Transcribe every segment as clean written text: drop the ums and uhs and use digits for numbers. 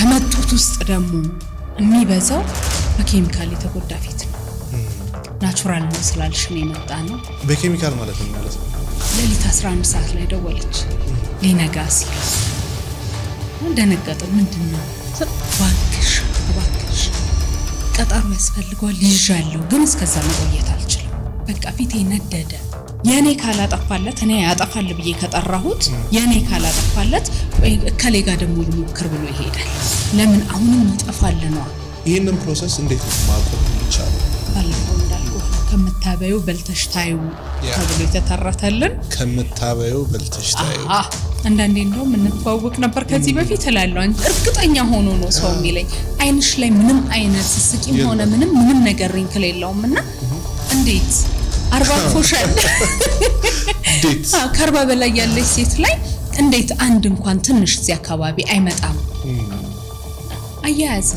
ከመጡት ውስጥ ደግሞ የሚበዛው በኬሚካል የተጎዳ ፊት ነው። ናቹራል ነው ስላልሽ ነው የመጣ ነው። በኬሚካል ማለት ነው። ሌሊት 11 ሰዓት ላይ ደወለች ሊነጋ ሲል እንደነገጠ ምንድነው ባክሽ ቀጠሮ ያስፈልገዋል ይዣለሁ ግን እስከዛ መቆየት አልችልም። በቃ ፊቴ ነደደ። የኔ ካላጠፋለት እኔ ያጠፋል ብዬ ከጠራሁት የኔ ካላጠፋለት ከሌጋ ደግሞ ልሞክር ብሎ ይሄዳል። ለምን አሁንም ይጠፋል ነው። ይሄንን ፕሮሰስ እንዴት ማቆም ይቻላል? ባለፈው እንዳልኩህ ከምታበዩ በልተሽ ታዩ ተብሎ የተተረተልን ከምታበዩ በልተሽ ታዩ። አንዳንዴ እንደው ምንተዋወቅ ነበር ከዚህ በፊት እላለሁ። እርግጠኛ ሆኖ ነው ሰው የሚለኝ አይንሽ ላይ ምንም አይነት ስስቂም ሆነ ምንም ነገር ሪንክል የለውምና እንዴት 40 ፎሻል እንዴት ከ40 በላይ ያለች ሴት ላይ እንዴት አንድ እንኳን ትንሽ እዚህ አካባቢ አይመጣም? አያያዝ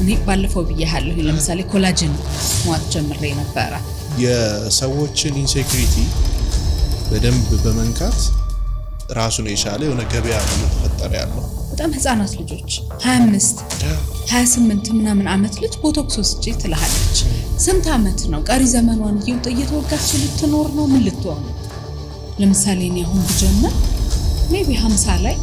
እኔ ባለፈው ብያለሁ። ለምሳሌ ኮላጅን ማዋጥ ጀምሬ ነበር። የሰዎችን ኢንሴኩሪቲ በደንብ በመንካት ራሱን የቻለ የሆነ ገበያ ተፈጠረ ያለው በጣም ህፃናት ልጆች 25 28 ምናምን አመት ልጅ ቦቶክስ ወስጄ ትልሃለች። ስንት አመት ነው ቀሪ ዘመኗን እየተወጋች ልትኖር ነው? ምን ልትሆን? ለምሳሌ እኔ አሁን ብጀምር ሜቢ 50 ላይ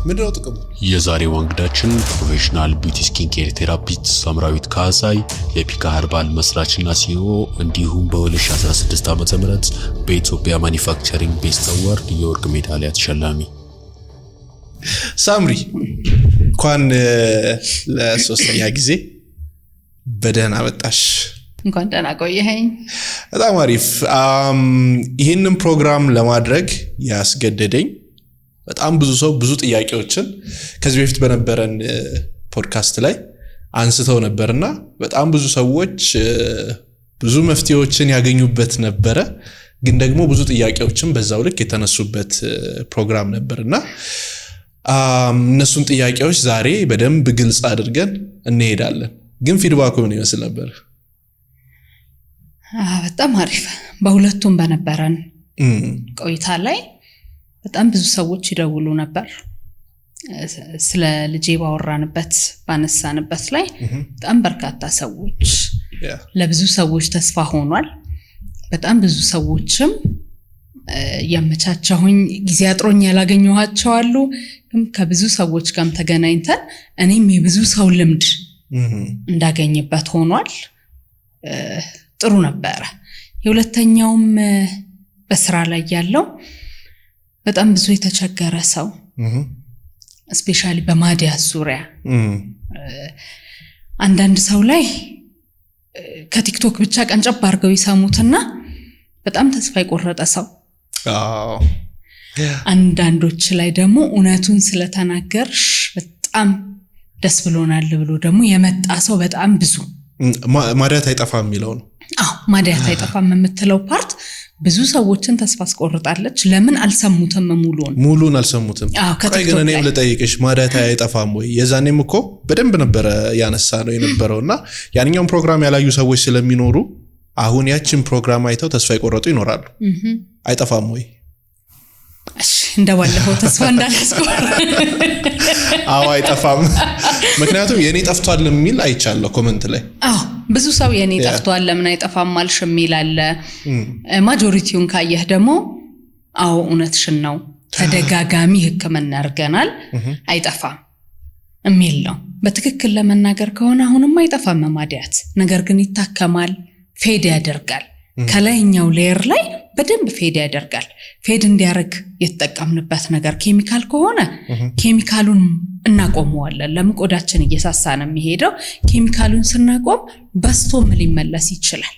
ምንድነው ጥቅሙ? የዛሬው እንግዳችን ፕሮፌሽናል ቢዩቲ ስኪን ኬር ቴራፒስት ሳምራዊት ካሳይ የፒካ ኸርባል መስራችና ሲኦ እንዲሁም በ2016 ዓ.ም በኢትዮጵያ ማኒፋክቸሪንግ ቤስት አዋርድ የወርቅ ሜዳሊያ ተሸላሚ። ሳምሪ እንኳን ለሶስተኛ ጊዜ በደህና መጣሽ። እንኳን ደህና ቆየኸኝ። በጣም አሪፍ። ይሄንን ፕሮግራም ለማድረግ ያስገደደኝ በጣም ብዙ ሰው ብዙ ጥያቄዎችን ከዚህ በፊት በነበረን ፖድካስት ላይ አንስተው ነበርና በጣም ብዙ ሰዎች ብዙ መፍትሄዎችን ያገኙበት ነበረ፣ ግን ደግሞ ብዙ ጥያቄዎችን በዛው ልክ የተነሱበት ፕሮግራም ነበርና እነሱን ጥያቄዎች ዛሬ በደንብ ግልጽ አድርገን እንሄዳለን። ግን ፊድባኩ ምን ይመስል ነበር? በጣም አሪፍ። በሁለቱም በነበረን ቆይታ ላይ በጣም ብዙ ሰዎች ይደውሉ ነበር። ስለ ልጄ ባወራንበት ባነሳንበት ላይ በጣም በርካታ ሰዎች ለብዙ ሰዎች ተስፋ ሆኗል። በጣም ብዙ ሰዎችም ያመቻቸውኝ ጊዜ አጥሮኝ ያላገኘኋቸው አሉ። ከብዙ ሰዎች ጋርም ተገናኝተን እኔም የብዙ ሰው ልምድ እንዳገኝበት ሆኗል። ጥሩ ነበረ። የሁለተኛውም በስራ ላይ ያለው በጣም ብዙ የተቸገረ ሰው ስፔሻሊ በማዲያት ዙሪያ አንዳንድ ሰው ላይ ከቲክቶክ ብቻ ቀንጨብ አድርገው ይሰሙትና በጣም ተስፋ የቆረጠ ሰው፣ አንዳንዶች ላይ ደግሞ እውነቱን ስለተናገርሽ በጣም ደስ ብሎናል ብሎ ደግሞ የመጣ ሰው በጣም ብዙ። ማዲያት አይጠፋም የሚለው ነው። ማዲያት አይጠፋም የምትለው ፓርት ብዙ ሰዎችን ተስፋ አስቆርጣለች። ለምን አልሰሙትም? ሙሉን አልሰሙትም። ቆይ ግን እኔም ልጠይቅሽ ማዲያት አይጠፋም ወይ? የዛኔም እኮ በደንብ ነበረ ያነሳ ነው የነበረውና ያንኛውን ፕሮግራም ያላዩ ሰዎች ስለሚኖሩ አሁን ያችን ፕሮግራም አይተው ተስፋ የቆረጡ ይኖራሉ። አይጠፋም ወይ? እሺ እንደባለፈው ተስፋ እንዳላስቆር። አይጠፋም። ምክንያቱም የኔ ጠፍቷል የሚል አይቻለሁ ኮሜንት ላይ። ብዙ ሰው የኔ ጠፍቷል ለምን አይጠፋም ማልሽ የሚል አለ። ማጆሪቲውን ካየህ ደግሞ እውነትሽን ነው ተደጋጋሚ ህክምና አድርገናል አይጠፋም የሚል ነው። በትክክል ለመናገር ከሆነ አሁንም አይጠፋም ማዲያት፣ ነገር ግን ይታከማል፣ ፌድ ያደርጋል። ከላይኛው ሌየር ላይ በደንብ ፌድ ያደርጋል። ፌድ እንዲያደርግ የተጠቀምንበት ነገር ኬሚካል ከሆነ ኬሚካሉን እናቆመዋለን። ለምን ቆዳችን እየሳሳ ነው የሚሄደው። ኬሚካሉን ስናቆም በስቶም ሊመለስ ይችላል።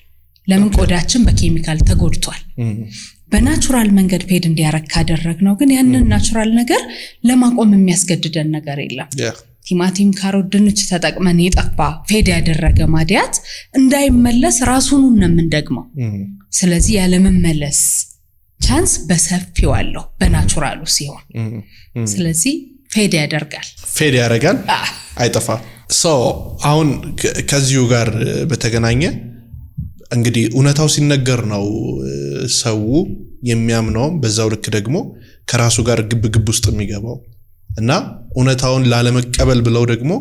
ለምን ቆዳችን በኬሚካል ተጎድቷል። በናቹራል መንገድ ፌድ እንዲያደርግ ካደረግነው ግን ያንን ናቹራል ነገር ለማቆም የሚያስገድደን ነገር የለም። ቲማቲም፣ ካሮት፣ ድንች ተጠቅመን የጠፋ ፌድ ያደረገ ማዲያት እንዳይመለስ ራሱን ነው የምንደግመው። ስለዚህ ያለመመለስ ቻንስ በሰፊው አለው በናቹራሉ ሲሆን። ስለዚህ ፌድ ያደርጋል አይጠፋም። አሁን ከዚሁ ጋር በተገናኘ እንግዲህ እውነታው ሲነገር ነው ሰው የሚያምነው፣ በዛው ልክ ደግሞ ከራሱ ጋር ግብ ውስጥ የሚገባው። እና እውነታውን ላለመቀበል ብለው ደግሞ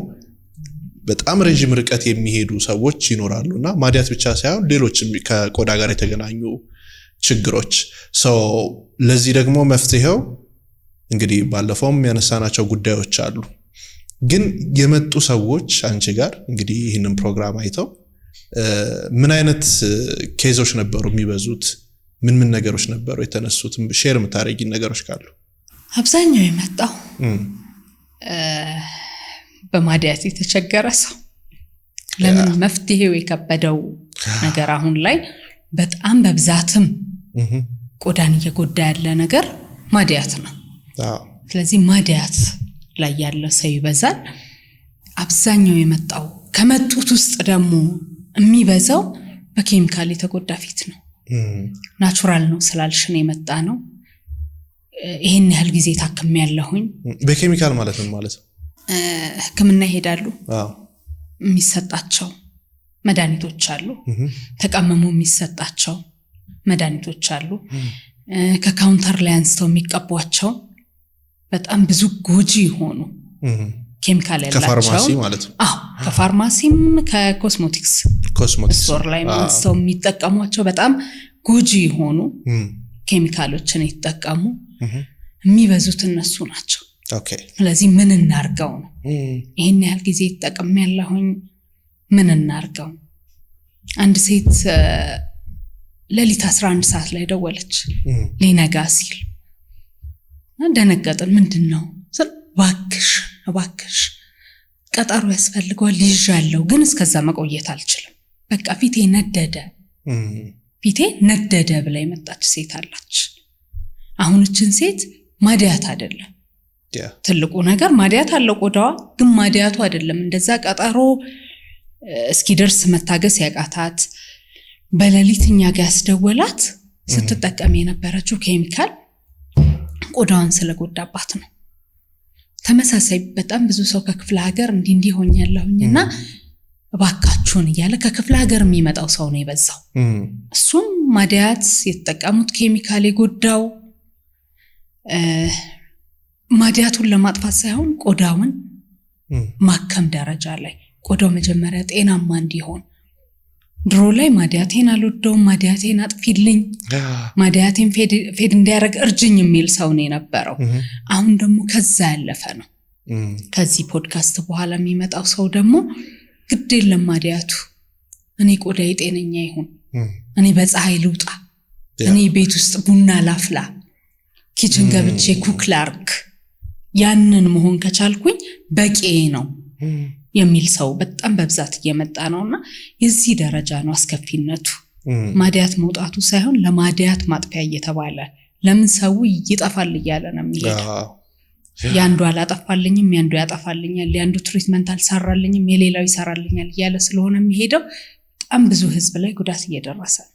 በጣም ረጅም ርቀት የሚሄዱ ሰዎች ይኖራሉና ማዲያት ብቻ ሳይሆን ሌሎችም ከቆዳ ጋር የተገናኙ ችግሮች ለዚህ ደግሞ መፍትሄው እንግዲህ ባለፈውም ያነሳናቸው ጉዳዮች አሉ። ግን የመጡ ሰዎች አንቺ ጋር እንግዲህ ይህንን ፕሮግራም አይተው ምን አይነት ኬዞች ነበሩ የሚበዙት? ምን ነገሮች ነበሩ የተነሱት? ሼር የምታረጊን ነገሮች ካሉ? አብዛኛው የመጣው በማዲያት የተቸገረ ሰው ለምን መፍትሄው የከበደው ነገር አሁን ላይ በጣም በብዛትም ቆዳን እየጎዳ ያለ ነገር ማዲያት ነው። ስለዚህ ማዲያት ላይ ያለ ሰው ይበዛል። አብዛኛው የመጣው ከመጡት ውስጥ ደግሞ የሚበዛው በኬሚካል የተጎዳ ፊት ነው። ናቹራል ነው ስላልሽን የመጣ ነው። ይሄን ያህል ጊዜ ታክም ያለሁኝ። በኬሚካል ማለት ነው ማለት ነው ህክምና ይሄዳሉ። የሚሰጣቸው መድኃኒቶች አሉ። ተቀመሙ የሚሰጣቸው መድኃኒቶች አሉ። ከካውንተር ላይ አንስተው የሚቀቧቸው በጣም ብዙ ጎጂ የሆኑ ኬሚካል ያላቸው ከፋርማሲ ማለት ነው። ከፋርማሲም ከኮስሞቲክስ ስቶር ላይ አንስተው የሚጠቀሟቸው በጣም ጎጂ የሆኑ ኬሚካሎችን ይተጠቀሙ የሚበዙት እነሱ ናቸው። ስለዚህ ምን እናርገው ነው? ይሄን ያህል ጊዜ ተጠቅም ያለሁኝ ምን እናርገው? አንድ ሴት ለሊት 11 ሰዓት ላይ ደወለች ሊነጋ ሲል ደነገጥን። ምንድነው? እባክሽ ቀጠሮ ያስፈልገዋል ይዣለሁ፣ ግን እስከዛ መቆየት አልችልም። በቃ ፊቴ ነደደ ብላ የመጣች ሴት አለች። አሁን እችን ሴት ማዲያት አይደለም ትልቁ ነገር፣ ማዲያት አለው ቆዳዋ፣ ግን ማዲያቱ አይደለም እንደዛ ቀጠሮ እስኪደርስ መታገስ ያቃታት በለሊትኛ ጋር ያስደወላት ስትጠቀም የነበረችው ኬሚካል ቆዳዋን ስለጎዳባት ነው። ተመሳሳይ በጣም ብዙ ሰው ከክፍለ ሀገር እንዲህ ሆኛለሁኝና እባካችሁን እያለ ከክፍለ ሀገር የሚመጣው ሰው ነው የበዛው። እሱም ማዲያት የተጠቀሙት ኬሚካል የጎዳው ማዲያቱን ለማጥፋት ሳይሆን ቆዳውን ማከም ደረጃ ላይ ቆዳው መጀመሪያ ጤናማ እንዲሆን። ድሮ ላይ ማዲያቴን አልወደውም፣ ማዲያቴን አጥፊልኝ፣ ማዲያቴን ፌድ እንዲያደርግ እርጅኝ የሚል ሰው ነው የነበረው። አሁን ደግሞ ከዛ ያለፈ ነው። ከዚህ ፖድካስት በኋላ የሚመጣው ሰው ደግሞ ግድ የለም ማዲያቱ፣ እኔ ቆዳዬ ጤነኛ ይሁን፣ እኔ በፀሐይ ልውጣ፣ እኔ ቤት ውስጥ ቡና ላፍላ፣ ኪችን ገብቼ ኩክ ላርክ፣ ያንን መሆን ከቻልኩኝ በቂ ነው የሚል ሰው በጣም በብዛት እየመጣ ነውና የዚህ ደረጃ ነው አስከፊነቱ። ማዲያት መውጣቱ ሳይሆን ለማዲያት ማጥፊያ እየተባለ ለምን ሰው ይጠፋል እያለ ነው የሚሄደው። ያንዱ አላጠፋልኝም፣ ያንዱ ያጠፋልኛል፣ ያንዱ ትሪትመንት አልሰራልኝም፣ የሌላው ይሰራልኛል እያለ ስለሆነ የሚሄደው በጣም ብዙ ህዝብ ላይ ጉዳት እየደረሰ ነው።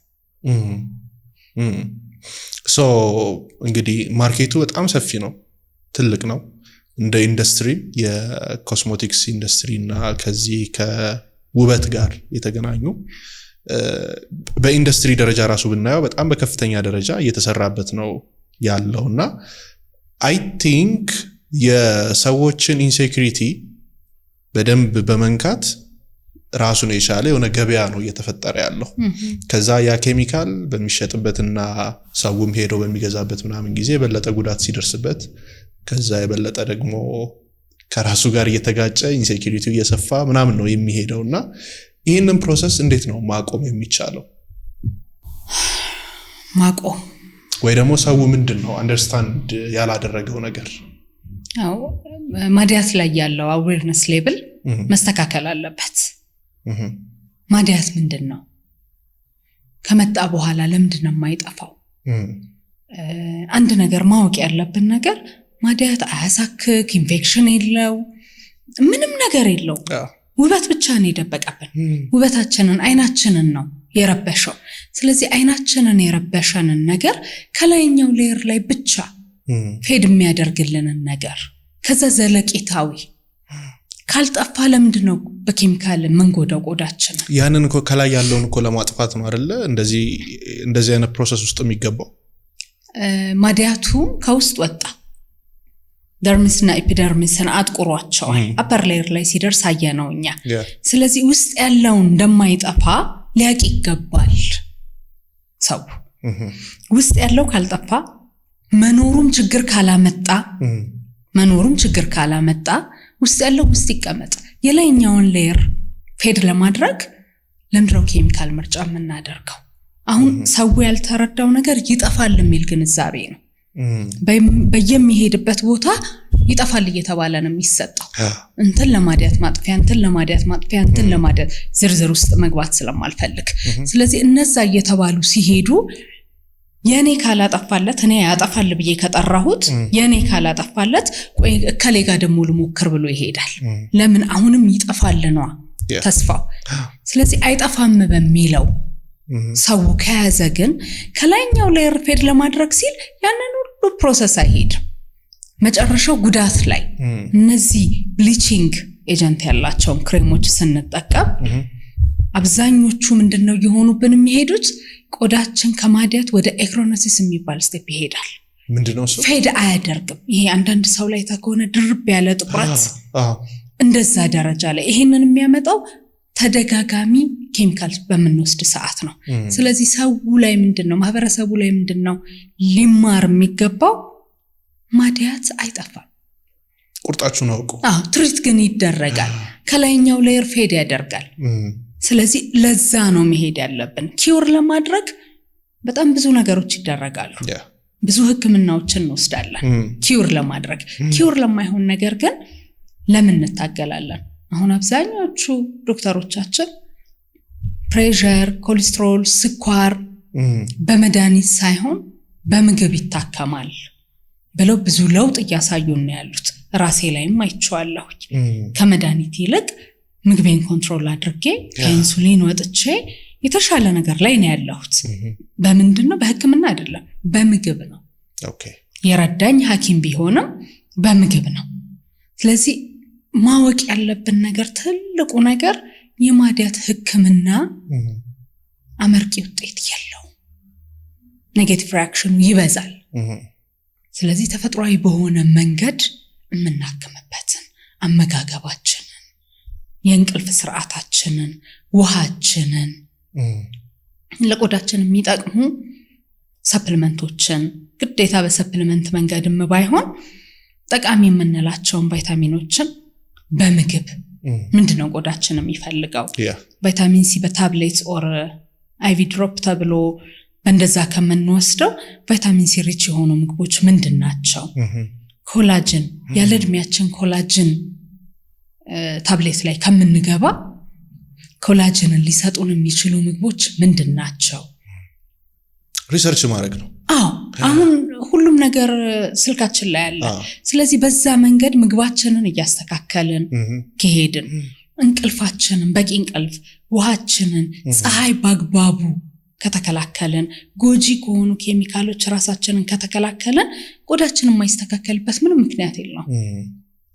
እንግዲህ ማርኬቱ በጣም ሰፊ ነው፣ ትልቅ ነው። እንደ ኢንዱስትሪ የኮስሞቲክስ ኢንዱስትሪ እና ከዚህ ከውበት ጋር የተገናኙ በኢንዱስትሪ ደረጃ ራሱ ብናየው በጣም በከፍተኛ ደረጃ እየተሰራበት ነው ያለውና አይ ቲንክ የሰዎችን ኢንሴኩሪቲ በደንብ በመንካት ራሱን የቻለ የሆነ ገበያ ነው እየተፈጠረ ያለው። ከዛ ያ ኬሚካል በሚሸጥበትና ሰውም ሄዶ በሚገዛበት ምናምን ጊዜ የበለጠ ጉዳት ሲደርስበት ከዛ የበለጠ ደግሞ ከራሱ ጋር እየተጋጨ ኢንሴኩሪቲው እየሰፋ ምናምን ነው የሚሄደውና ይህንን ፕሮሰስ እንዴት ነው ማቆም የሚቻለው? ማቆም ወይ ደግሞ ሰው ምንድነው አንደርስታንድ ያላደረገው ነገር? ማዲያት ላይ ያለው አዌርነስ ሌቭል መስተካከል አለበት። ማዲያት ምንድነው? ከመጣ በኋላ ለምንድነው የማይጠፋው? አንድ ነገር ማወቅ ያለብን ነገር ማዲያት አያሳክክ፣ ኢንፌክሽን የለው፣ ምንም ነገር የለው። ውበት ብቻ ነው የደበቀብን። ውበታችንን አይናችንን ነው የረበሸው። ስለዚህ አይናችንን የረበሸንን ነገር ከላይኛው ሌየር ላይ ብቻ ፌድ የሚያደርግልንን ነገር ከዛ ዘለቂታዊ ካልጠፋ ለምንድነው በኬሚካል መንጎዳው ቆዳችንን? ያንን እኮ ከላይ ያለውን እኮ ለማጥፋት ነው አይደለ? እንደዚህ አይነት ፕሮሰስ ውስጥ የሚገባው። ማዲያቱ ከውስጥ ወጣ፣ ደርሚስና ኤፒደርሚስን አጥቁሯቸዋል አፐር ሌየር ላይ ሲደርስ አየነውኛ ስለዚህ ውስጥ ያለው እንደማይጠፋ ሊያቅ ይገባል ሰው ውስጥ ያለው ካልጠፋ መኖሩም ችግር ካላመጣ ውስጥ ያለው ውስጥ ይቀመጥ የላይኛውን ሌየር ፌድ ለማድረግ ለምድረው ኬሚካል ምርጫ የምናደርገው አሁን ሰው ያልተረዳው ነገር ይጠፋል የሚል ግንዛቤ ነው በየሚሄድበት ቦታ ይጠፋል እየተባለ ነው የሚሰጠው እንትን ለማዲያት ማጥፊያ ዝርዝር ውስጥ መግባት ስለማልፈልግ ስለዚህ እነዛ እየተባሉ ሲሄዱ የኔ ካላጠፋለት እኔ ያጠፋል ብዬ ከጠራሁት የኔ ካላጠፋለት ቆይ ከሌጋ ደሞ ልሞክር ብሎ ይሄዳል ለምን አሁንም ይጠፋል ነው ተስፋው ስለዚህ አይጠፋም በሚለው ሰው ከያዘ ግን ከላይኛው ሌየር ፌድ ለማድረግ ሲል ያንን ሁሉ ፕሮሰስ አይሄድ መጨረሻው ጉዳት ላይ እነዚህ ብሊቺንግ ኤጀንት ያላቸው ክሬሞች ስንጠቀም አብዛኞቹ ምንድነው የሆኑብን የሚሄዱት ቆዳችን ከማዲያት ወደ ኤክሮኖሲስ የሚባል ስቴፕ ይሄዳል ምንድነው እሱ ፌድ አያደርግም ይሄ አንዳንድ ሰው ላይ ተኮነ ድርብ ያለ ጥቁረት እንደዛ ደረጃ ላይ ይሄንን የሚያመጣው ተደጋጋሚ ኬሚካልስ በመንወስድ ሰዓት ነው ስለዚህ ሰው ላይ ምንድነው ማህበረሰቡ ላይ ምንድነው ሊማር የሚገባው ማዲያት አይጠፋም ቁርጣችሁ ነው ትሪት ግን ይደረጋል ከላይኛው ሌየር ፌድ ያደርጋል ስለዚህ ለዛ ነው መሄድ ያለብን ኪውር ለማድረግ በጣም ብዙ ነገሮች ይደረጋሉ ብዙ ህክምናዎችን እንወስዳለን ኪውር ለማድረግ ኪውር ለማይሆን ነገር ግን ለምን እንታገላለን አሁን አብዛኞቹ ዶክተሮቻችን ፕሬሸር ኮሌስትሮል ስኳር በመድኃኒት ሳይሆን በምግብ ይታከማል ብለው ብዙ ለውጥ ያሳዩን ያሉት ራሴ ላይም አይቻለሁ ከመድኃኒት ይልቅ ምግቤን ኮንትሮል አድርጌ ከኢንሱሊን ወጥቼ የተሻለ ነገር ላይ ነው ያለሁት በምንድነው በህክምና አይደለም በምግብ ነው የረዳኝ ሐኪም ቢሆንም በምግብ ነው ስለዚህ ማወቅ ያለብን ነገር ትልቁ ነገር የማዲያት ህክምና አመርቂ ውጤት ያለው ኔጌቲቭ ሪአክሽኑ ይበዛል ስለዚህ ተፈጥሯዊ በሆነ መንገድ የምናከምበትን አመጋገባችንን የእንቅልፍ ስርዓታችንን ውሃችንን ለቆዳችን የሚጠቅሙ ሰፕሊመንቶችን ግዴታ በሰፕሊመንት መንገድም ባይሆን ጠቃሚ የምንላቸውን ቫይታሚኖችን በምግብ ምንድነው ቆዳችን የሚፈልገው ቫይታሚን ሲ በታብሌት ኦር አይቪ ድሮፕ ተብሎ በእንደዛ ከመንወስደው ቫይታሚን ሲ ሪች የሆኑ ምግቦች ምንድናቸው ኮላጅን ያለ እድሜያችን ኮላጅን ታብሌት ላይ ከምንገባ ኮላጅንን ሊሰጡን የሚችሉ ምግቦች ምንድናቸው ሪሰርች ማድረግ ነው አሁን ሁሉም ነገር ስልካችን ላይ አለ ስለዚህ በዛ መንገድ ምግባችንን እያስተካከለን ከሄድን እንቅልፋችንን በቂ እንቅልፍ ውሃችንን ፀሐይ ባግባቡ ከተከላከለን ጎጂ ከሆኑ ኬሚካሎች ራሳችንን ከተከላከለን ቆዳችንን የማይስተካከልበት ምንም ምክንያት የለም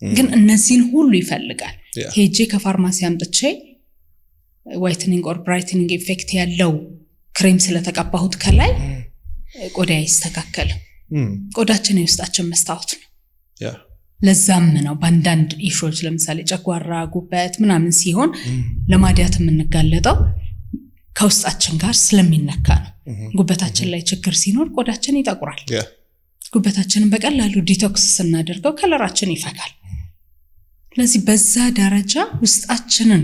ግን እነዚህን ሁሉ ይፈልጋል ሄጄ ከፋርማሲ አምጥቼ ዋይትኒንግ ኦር ብራይትኒንግ ኢፌክት ያለው ክሬም ስለተቀባሁት ከላይ ቆዳ ይስተካከል ቆዳችን የውስጣችን መስታወት ነው ለዛም ነው ባንዳንድ ኢሹዎች ለምሳሌ ጨጓራ ጉበት ምናምን ሲሆን ለማዲያት የምንጋለጠው ከውስጣችን ጋር ስለሚነካ ነው ጉበታችን ላይ ችግር ሲኖር ቆዳችን ይጠቁራል ጉበታችንን በቀላሉ ዲቶክስ ስናደርገው ከለራችን ይፈካል ስለዚህ በዛ ደረጃ ውስጣችንን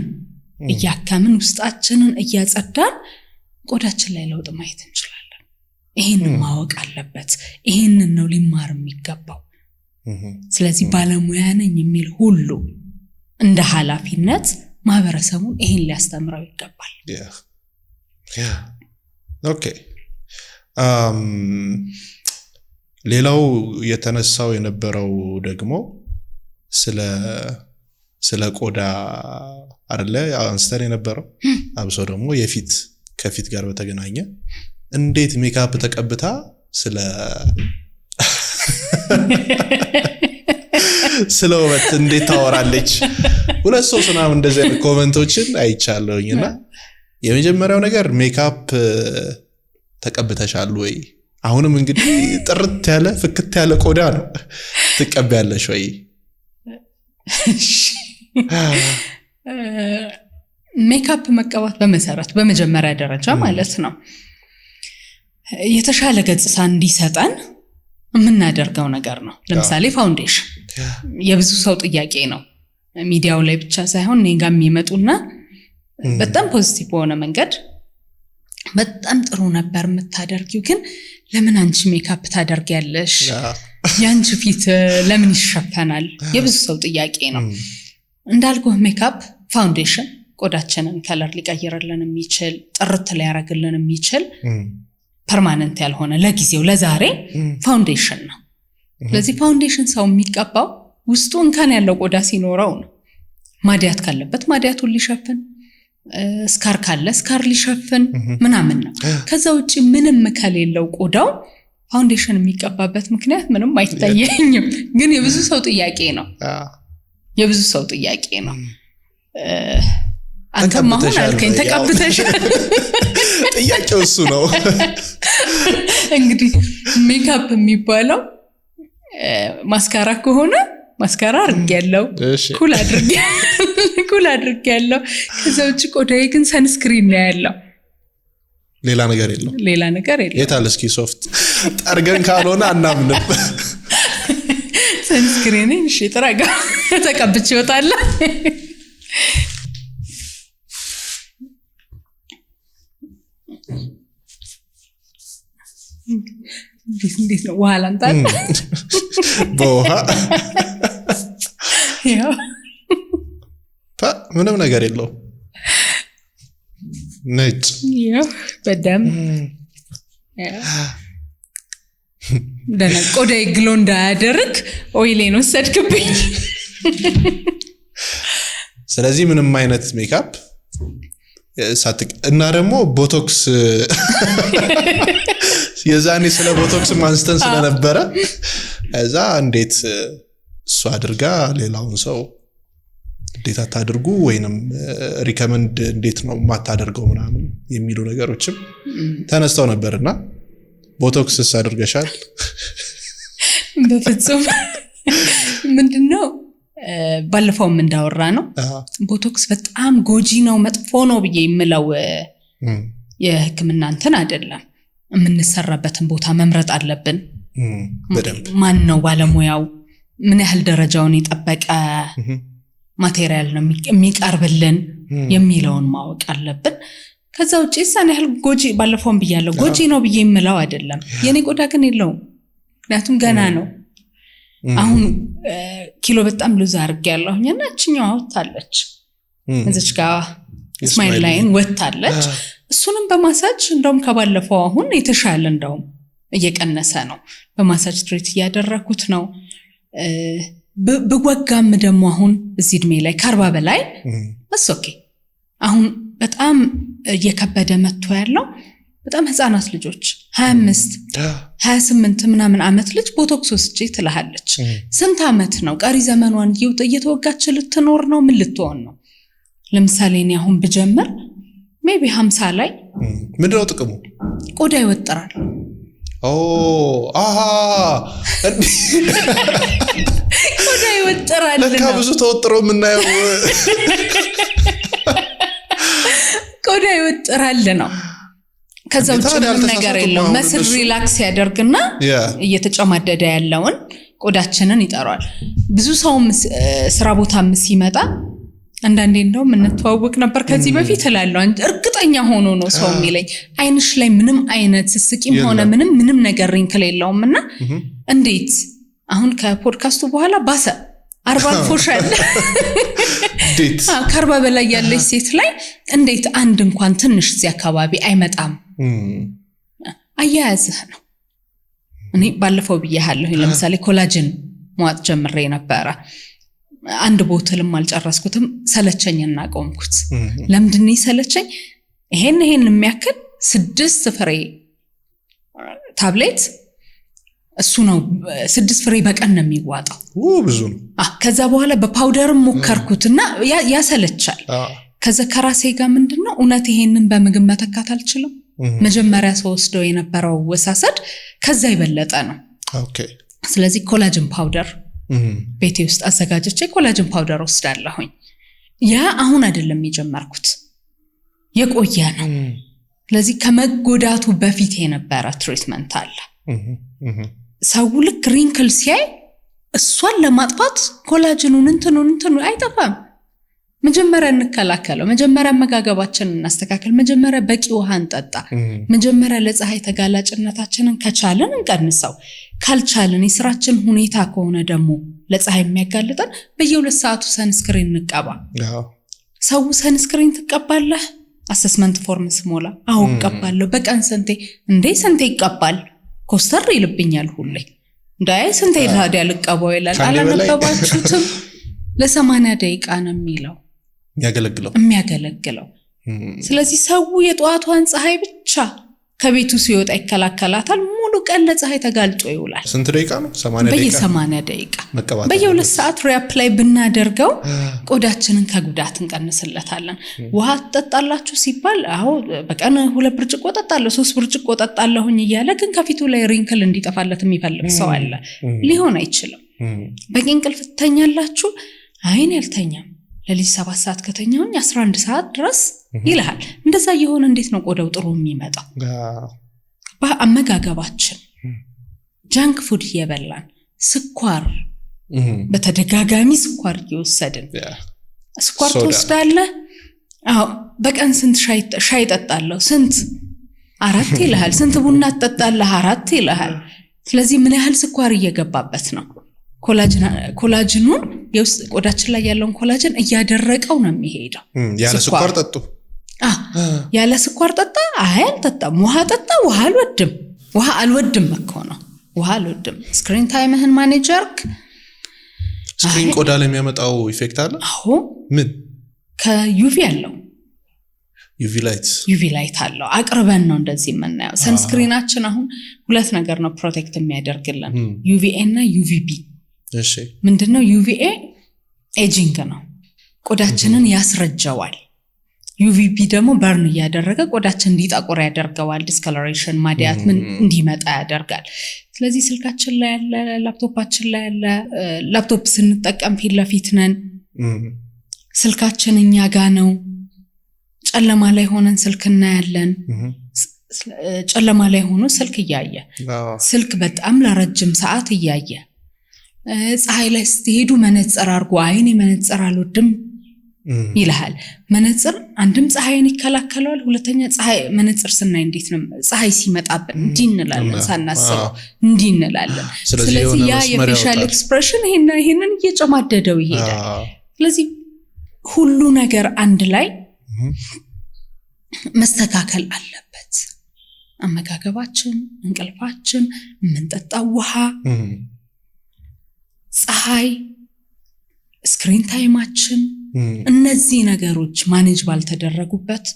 እያከምን ውስጣችንን እያጸዳን ቆዳችን ላይ ለውጥ ማየት እንችላለን ይሄንን ማወቅ አለበት ይሄንን ነው ሊማር የሚገባው ስለዚህ ባለሙያ ነኝ የሚል ሁሉ እንደ ኃላፊነት ማህበረሰቡን ይሄን ሊያስተምረው ይገባል ኦኬ ሌላው የተነሳው የነበረው ደግሞ ስለ ቆዳ አይደለ አንስተን የነበረው አብሶ ደግሞ የፊት ከፊት ጋር በተገናኘ እንዴት ሜካፕ ተቀብታ ስለ ውበት እንዴት ታወራለች ሁለት ሶስት ምናምን እንደዚህ አይነት ኮሜንቶችን አይቻለሁኝና የመጀመሪያው ነገር ሜካፕ ተቀብተሻል ወይ አሁንም እንግዲህ ጥርት ያለ ፍክት ያለ ቆዳ ነው ትቀበያለሽ ወይ? ሜካፕ መቀባት በመጀመሪያ ደረጃ ማለት ነው የተሻለ ገጽታ እንዲሰጠን የምናደርገው ነገር ነው። ለምሳሌ ፋውንዴሽን የብዙ ሰው ጥያቄ ነው። ሚዲያው ላይ ብቻ ሳይሆን እኔ ጋር የሚመጡና በጣም ፖዚቲቭ በሆነ መንገድ በጣም ጥሩ ነበር የምታደርጊው፣ ግን ለምን አንቺ ሜካፕ ታደርጊያለሽ? ያንቺ ፊት ለምን ይሸፈናል? የብዙ ሰው ጥያቄ ነው። እንዳልኩህ ሜካፕ ፋውንዴሽን ቆዳችንን ከለር ሊቀይርልን የሚችል ጥርት ሊያረግልን የሚችል ፐርማነንት ያልሆነ ለጊዜው ለዛሬ ፋውንዴሽን ነው። ስለዚህ ፋውንዴሽን ሰው የሚቀባው ውስጡ እንከን ያለው ቆዳ ሲኖረው ነው። ማዲያት ካለበት ማዲያቱን ሊሸፍን፣ ስካር ካለ ስካር ሊሸፍን ምናምን ነው። ከዛ ውጪ ምንም ከሌለው ቆዳው ፋውንዴሽን የሚቀባበት ምክንያት ምንም አይታየኝም። ግን የብዙ ሰው ጥያቄ ነው። የብዙ ሰው ጥያቄ ነው። አንተ ማሁን አልከኝ ተቀብተሻል። ጥያቄው እሱ ነው። እንግዲህ ሜካፕ የሚባለው ማስካራ ከሆነ ማስካራ አድርጌያለሁ፣ ኩል አድርጌያለሁ። ከዛ ውጪ ቆዳዬ ግን ሰንስክሪን ነው ያለው። ሌላ ነገር የለው። የታለ እስኪ ሶፍት ጠርገን ካልሆነ አናምንም። ሰንስክሪን እሺ ጥራጋ ተቀብቼ እወጣለሁ። እንዴት ነው ውሃ ላምጣት? በውሃ ምንም ነገር የለው። ነጭ በደም ደና ቆዳዬ ግሎ እንዳያደርግ ኦይሌን ወሰድክብኝ። ስለዚህ ምንም አይነት ሜካፕ እና ደግሞ ቦቶክስ የዛኔ ስለ ቦቶክስ ማንስተን ስለነበረ እዛ እንዴት እሱ አድርጋ ሌላውን ሰው እንዴት አታድርጉ ወይንም ሪከመንድ እንዴት ነው ማታደርገው ምናምን የሚሉ ነገሮችም ተነስተው ነበርና ቦቶክስስ አድርገሻል? በፍጹም ምንድነው ባለፈውም እንዳወራ ነው ቦቶክስ በጣም ጎጂ ነው መጥፎ ነው ብዬ የምለው የህክምና እንትን አይደለም። የምንሰራበትን ቦታ መምረጥ አለብን። በደንብ ማን ነው ባለሙያው፣ ምን ያህል ደረጃውን የጠበቀ ማቴሪያል ነው የሚቀርብልን የሚለውን ማወቅ አለብን። ከዛ ውጪ እሳን ያህል ጎጂ ባለፈውም ብያለሁ ጎጂ ነው ብዬ የምለው አይደለም። የኔ ቆዳ ግን የለውም፣ ምክንያቱም ገና ነው። አሁን ኪሎ በጣም ሉዝ አድርጌያለሁኝና እችኛዋ ወጣለች፣ እዚች ጋር ስማይል ላይን ወጣለች። እሱንም በማሳጅ እንደውም ከባለፈው አሁን የተሻለ እንደውም እየቀነሰ ነው። በማሳጅ ትሪት እያደረኩት ነው። በወጋም ደግሞ አሁን እዚህ እድሜ ላይ ከ40 በላይ ኦኬ አሁን በጣም እየከበደ መጥቶ ያለው በጣም ህፃናት ልጆች 25 28 ምናምን አመት ልጅ ቦቶክስ ወስጄ ትልሃለች። ስንት አመት ነው ቀሪ ዘመኗን እየተወጋች ልትኖር ነው? ምን ልትሆን ነው? ለምሳሌ እኔ አሁን ብጀምር ሜቢ 50 ላይ ምንድነው ጥቅሙ? ቆዳ ይወጥራል። ቆዳ ይወጥራል። ለካ ብዙ ተወጥሮ የምናየው ቆዳ ይወጥራል ነው። ከዛ ውጭ ምንም ነገር የለው። መስል ሪላክስ ያደርግና እየተጨማደደ ያለውን ቆዳችንን ይጠራል። ብዙ ሰው ስራ ቦታም ሲመጣ አንዳንዴ እንደው ምንተዋወቅ ነበር ከዚህ በፊት እላለሁ። እርግጠኛ ሆኖ ነው ሰው የሚለኝ አይንሽ ላይ ምንም አይነት ስስቂም ሆነ ምንም ነገር ሪንክል የለውምና እንዴት አሁን ከፖድካስቱ በኋላ ባሰ 40 ፎሻል እንዴት 40 በላይ ያለች ሴት ላይ እንዴት አንድ እንኳን ትንሽ እዚህ አካባቢ አይመጣም? አያያዝህ ነው። እኔ ባለፈው ብያለሁ ለምሳሌ ኮላጅን መዋጥ ጀምሬ ነበር። አንድ ቦትልም አልጨረስኩትም፣ ሰለቸኝና ቆምኩት። ለምንድን ነው ሰለቸኝ? ይሄን የሚያክል 6 ፍሬ ታብሌት እሱ ነው 6 ፍሬ በቀን ነው የሚዋጣው። ብዙ ነው። ከዛ በኋላ በፓውደርም ሞከርኩትና ያሰለቻል። ከዛ ከራሴ ጋር ምንድነው እውነት ይሄንን በምግብ መተካት አልችልም። መጀመሪያ ሰው ወስደው የነበረው ወሳሰድ ከዛ ይበለጠ ነው። ኦኬ። ስለዚህ ኮላጅን ፓውደር ቤቴ ውስጥ አዘጋጅቼ ኮላጅን ፓውደር ወስዳለሁኝ ያ አሁን አይደለም የጀመርኩት የቆየ ነው ስለዚህ ከመጎዳቱ በፊት የነበረ ትሪትመንት አለ ሰው ልክ ሪንክል ሲያይ እሷን ለማጥፋት ኮላጅኑን እንትኑ አይጠፋም መጀመሪያ እንከላከለው መጀመሪያ መጋገባችንን እናስተካክል መጀመሪያ በቂ ውሃ እንጠጣ መጀመሪያ ለፀሐይ ተጋላጭነታችንን ከቻለን እንቀንሰው ካልቻለን የስራችን ሁኔታ ከሆነ ደግሞ ለፀሐይ የሚያጋልጠን በየ2 ሰዓቱ ሰንስክሪን እንቀባ ሰው ሰንስክሪን ትቀባለህ አሰስመንት ፎርም ስሞላ አው ቀባለሁ በቀን ስንቴ ይቀባል ኮስተር ይልብኛል ሁሌ እንዳይ ስንቴ ታዲያ ልቀባው ይላል አላነበባችሁትም ለ80 ደቂቃ ነው የሚለው የሚያገለግለው ስለዚህ ሰው የጧቷን ፀሐይ ብቻ ከቤቱ ሲወጣ ይከላከላታል ሙሉ ቀን ለፀሐይ ተጋልጦ ይውላል ስንት ደቂቃ ነው 80 ደቂቃ በየ80 ደቂቃ በየ2 ሰዓት ሪአፕላይ ብናደርገው ቆዳችንን ከጉዳት እንቀንስለታለን ውሃ ተጠጣላችሁ ሲባል አዎ በቀን 2 ብርጭቆ ጠጣለሁ 3 ብርጭቆ ጠጣለሁኝ እያለ ግን ከፊቱ ላይ ሪንክል እንዲጠፋለት የሚፈልግ ሰው አለ ሊሆን አይችልም በቂ እንቅልፍ ተኛላችሁ አይን ያልተኛም ለሊት 7 ሰዓት ከተኛውኝ 11 ሰዓት ድረስ ይልሃል እንደዛ የሆነ እንዴት ነው ቆዳው ጥሩ የሚመጣው በአመጋገባችን ጃንክ ፉድ እየበላን ስኳር በተደጋጋሚ ስኳር እየወሰድን ስኳር ትወስዳለህ አዎ በቀን ስንት ሻይ ጠጣለሁ ስንት 4 ይልሃል ስንት ቡና ትጠጣለህ 4 ይልሃል ስለዚህ ምን ያህል ስኳር እየገባበት ነው ኮላጅኑን የውስጥ ቆዳችን ላይ ያለውን ኮላጅን እያደረቀው ነው የሚሄደው ያለ ስኳር ጠጡ ያለ ስኳር ጠጣ አልጠጣም ውሃ ጠጣ ውሃ አልወድም እኮ ነው ውሃ አልወድም ስክሪን ታይምህን ማኔጀርክ ስክሪን ቆዳ ላይ የሚያመጣው ኢፌክት አለ አዎ ምን ከዩቪ አለው ዩቪ ላይት አለው አቅርበን ነው እንደዚህ የምናየው ሰንስክሪናችን አሁን 2 ነገር ነው ፕሮቴክት የሚያደርግልን ዩቪኤ እና ዩቪቢ እሺ ምንድነው ዩቪኤ ኤጂንግ ነው ቆዳችንን ያስረጀዋል ዩቪቢ ደግሞ በርን ያደረገ ቆዳችን እንዲጠቁር ያደርገዋል ዲስከለሬሽን ማዲያት ምን እንዲመጣ ያደርጋል ስለዚህ ስልካችን ላይ ያለ ላፕቶፓችን ላይ ያለ ላፕቶፕ ስንጠቀም ፊት ለፊት ነን ስልካችን እኛ ጋር ነው ጨለማ ላይ ሆነን ስልክ እናያለን ጨለማ ላይ ሆኖ ስልክ እያየ ስልክ በጣም ለረጅም ሰዓት እያየ ፀሐይ ላይ ስትሄዱ መነጽር አርጎ አይኔ መነጽር አልወድም ይልሃል መነጽር አንድም ፀሐይን ይከላከላል ሁለተኛ ፀሐይ መነጽር ስናይ እንዴት ነው ፀሐይ ሲመጣብን እንዲንላለን ሳናስበው እንዲንላለን ስለዚህ ያ የፌሻል ኤክስፕሬሽን ይሄንን እየጨማደደው ይሄዳል ስለዚህ ሁሉ ነገር አንድ ላይ መስተካከል አለበት አመጋገባችን እንቅልፋችን የምንጠጣው ውሃ ፀሐይ ስክሪን ታይማችን እነዚህ ነገሮች ማኔጅ ባልተደረጉበት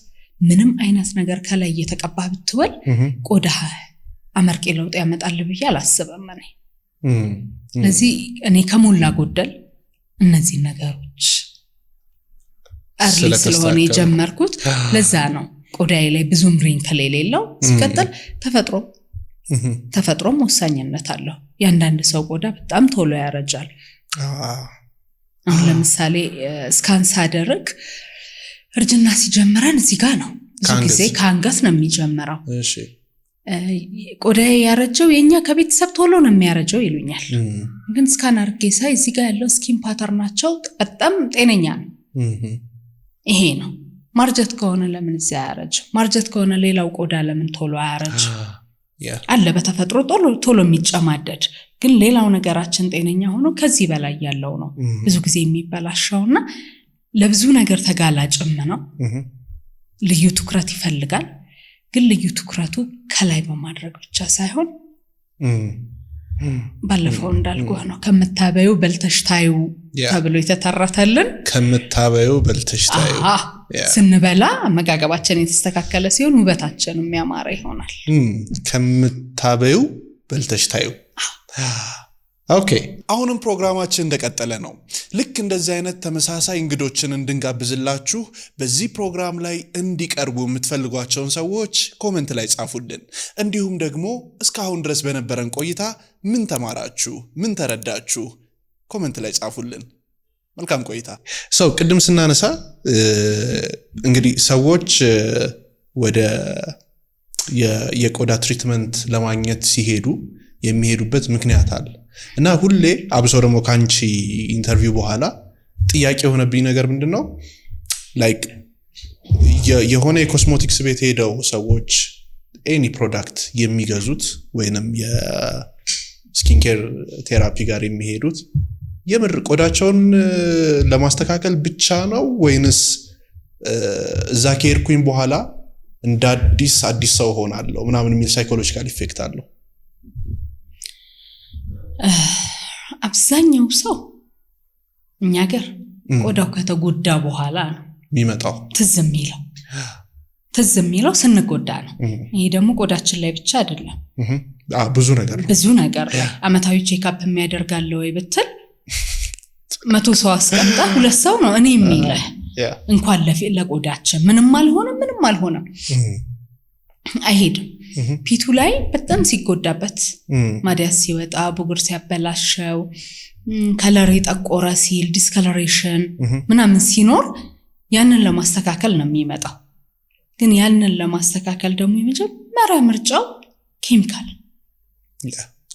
ምንም አይነት ነገር ከላይ እየተቀባህ ብትወል ቆዳ አመርቂ ለውጥ ያመጣል ብዬ አላስብም እኔ ስለዚህ እኔ ከሞላ ጎደል እነዚህ ነገሮች አርሊ ስለሆነ የጀመርኩት ለዛ ነው ቆዳዬ ላይ ብዙም ሪንክል የሌለው ሲቀጥል ተፈጥሮም ወሳኝነት አለው ያንዳንድ ሰው ቆዳ በጣም ቶሎ ያረጃል አሁን ለምሳሌ ስካን ሳደርግ እርጅና ሲጀምረን እዚህ ጋር ነው ብዙ ጊዜ ከአንገት ነው የሚጀምረው እሺ ቆዳዬ ያረጀው የኛ ከቤተሰብ ቶሎ ነው የሚያረጀው ይሉኛል ግን ስካን አርጌ ሳይ እዚህ ጋር ያለው ስኪን ፓተርናቸው በጣም ጤነኛ ነው ይሄ ነው ማርጀት ከሆነ ለምን እዚያ ያረጅ ማርጀት ከሆነ ሌላው ቆዳ ለምን ቶሎ ያረጅ አለ በተፈጥሮ ቶሎ የሚጨማደድ ግን ሌላው ነገራችን ጤነኛ ሆኖ ከዚህ በላይ ያለው ነው ብዙ ጊዜ የሚበላሻውና ለብዙ ነገር ተጋላጭም ነው ልዩ ትኩረት ይፈልጋል ግን ልዩ ትኩረቱ ከላይ በማድረግ ብቻ ሳይሆን ባለፈው እንዳልኩህ ነው ከምታበዩ በልተሽታዩ ተብሎ የተተረተልን ከምታበዩ በልተሽታዩ ስንበላ አመጋገባችን የተስተካከለ ሲሆን ውበታችን የሚያማረ ይሆናል ከምታበዩ በልተሽታዩ ኦኬ አሁንም ፕሮግራማችን እንደቀጠለ ነው ልክ እንደዚህ አይነት ተመሳሳይ እንግዶችን እንድንጋብዝላችሁ በዚህ ፕሮግራም ላይ እንዲቀርቡ የምትፈልጓቸውን ሰዎች ኮሜንት ላይ ጻፉልን እንዲሁም ደግሞ እስካሁን ድረስ በነበረን ቆይታ ምን ተማራችሁ ምን ተረዳችሁ ኮሜንት ላይ ጻፉልን። መልካም ቆይታ። ሰው ቅድም ስናነሳ እንግዲህ ሰዎች ወደ የቆዳ ትሪትመንት ለማግኘት ሲሄዱ የሚሄዱበት ምክንያት አለ እና ሁሌ አብሶ ደግሞ ካንቺ ኢንተርቪው በኋላ ጥያቄ የሆነብኝ ነገር ምንድነው ላይክ የሆነ የኮስሞቲክስ ቤት ሄደው ሰዎች ኤኒ ፕሮዳክት የሚገዙት ወይንም የስኪን ኬር ቴራፒ ጋር የሚሄዱት የምር ቆዳቸውን ለማስተካከል ብቻ ነው ወይንስ እዛ ከሄድኩኝ በኋላ እንደ አዲስ ሰው ሆናለሁ ምናምን የሚል ሳይኮሎጂካል ኢፌክት አለው? አብዛኛው ሰው እኛ ሀገር ቆዳው ከተጎዳ በኋላ ነው የሚመጣው ትዝ የሚለው ስንጎዳ ነው። ይሄ ደግሞ ቆዳችን ላይ ብቻ አይደለም፣ ብዙ ነገር አመታዊ ቼክአፕ የሚያደርጋል ወይ ብትል 100 ሰው አስቀምጣ 2 ሰው ነው እኔ የሚለው እንኳን ለቆዳችን ምንም አልሆነም አይሄድም። ፊቱ ላይ በጣም ሲጎዳበት ማዲያስ ሲወጣ ቡግር ሲያበላሸው ከለር የጠቆረ ሲል ዲስከለሬሽን ምናምን ሲኖር ያንን ለማስተካከል ነው የሚመጣው። ግን ያንን ለማስተካከል ደግሞ የመጀመሪያ ምርጫው ኬሚካል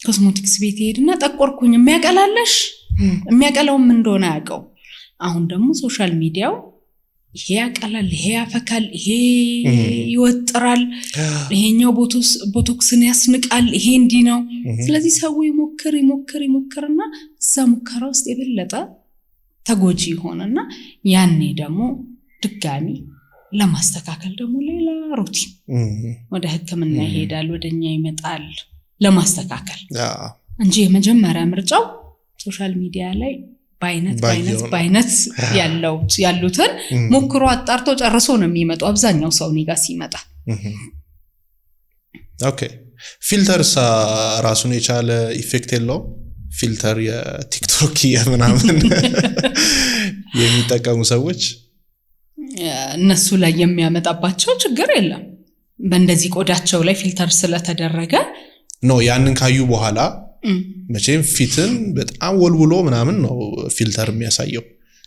ኮስሞቲክስ ቤት ይሄድና ጠቆርኩኝ የሚያቀላለሽ የሚያቀላው ምን እንደሆነ ያውቀው። አሁን ደግሞ ሶሻል ሚዲያው ይሄ ያቀላል፣ ይሄ ያፈካል፣ ይሄ ይወጥራል፣ ይሄኛው ቦቶክስን ያስንቃል፣ ይሄ እንዲህ ነው። ስለዚህ ሰው ይሞክርና እዛ ሙከራ ውስጥ የበለጠ ተጎጂ ይሆንና ያኔ ደግሞ ድጋሚ ለማስተካከል ደግሞ ሌላ ሩቲን ወደ ሕክምና ይሄዳል፣ ወደኛ ይመጣል ለማስተካከል እንጂ የመጀመሪያ ምርጫው ሶሻል ሚዲያ ላይ ባይነት ያሉትን ሞክሮ አጣርቶ ጨርሶ ነው የሚመጣው አብዛኛው ሰው ኒጋ ሲመጣ። ኦኬ ፊልተርስ ራሱን የቻለ ኢፌክት የለውም? ፊልተር የቲክቶክ የምናምን የሚጠቀሙ ሰዎች እነሱ ላይ የሚያመጣባቸው ችግር የለም። በእንደዚህ ቆዳቸው ላይ ፊልተር ስለተደረገ ነው ያንን ካዩ በኋላ መቼም ፊትን በጣም ወልውሎ ምናምን ነው ፊልተር የሚያሳየው።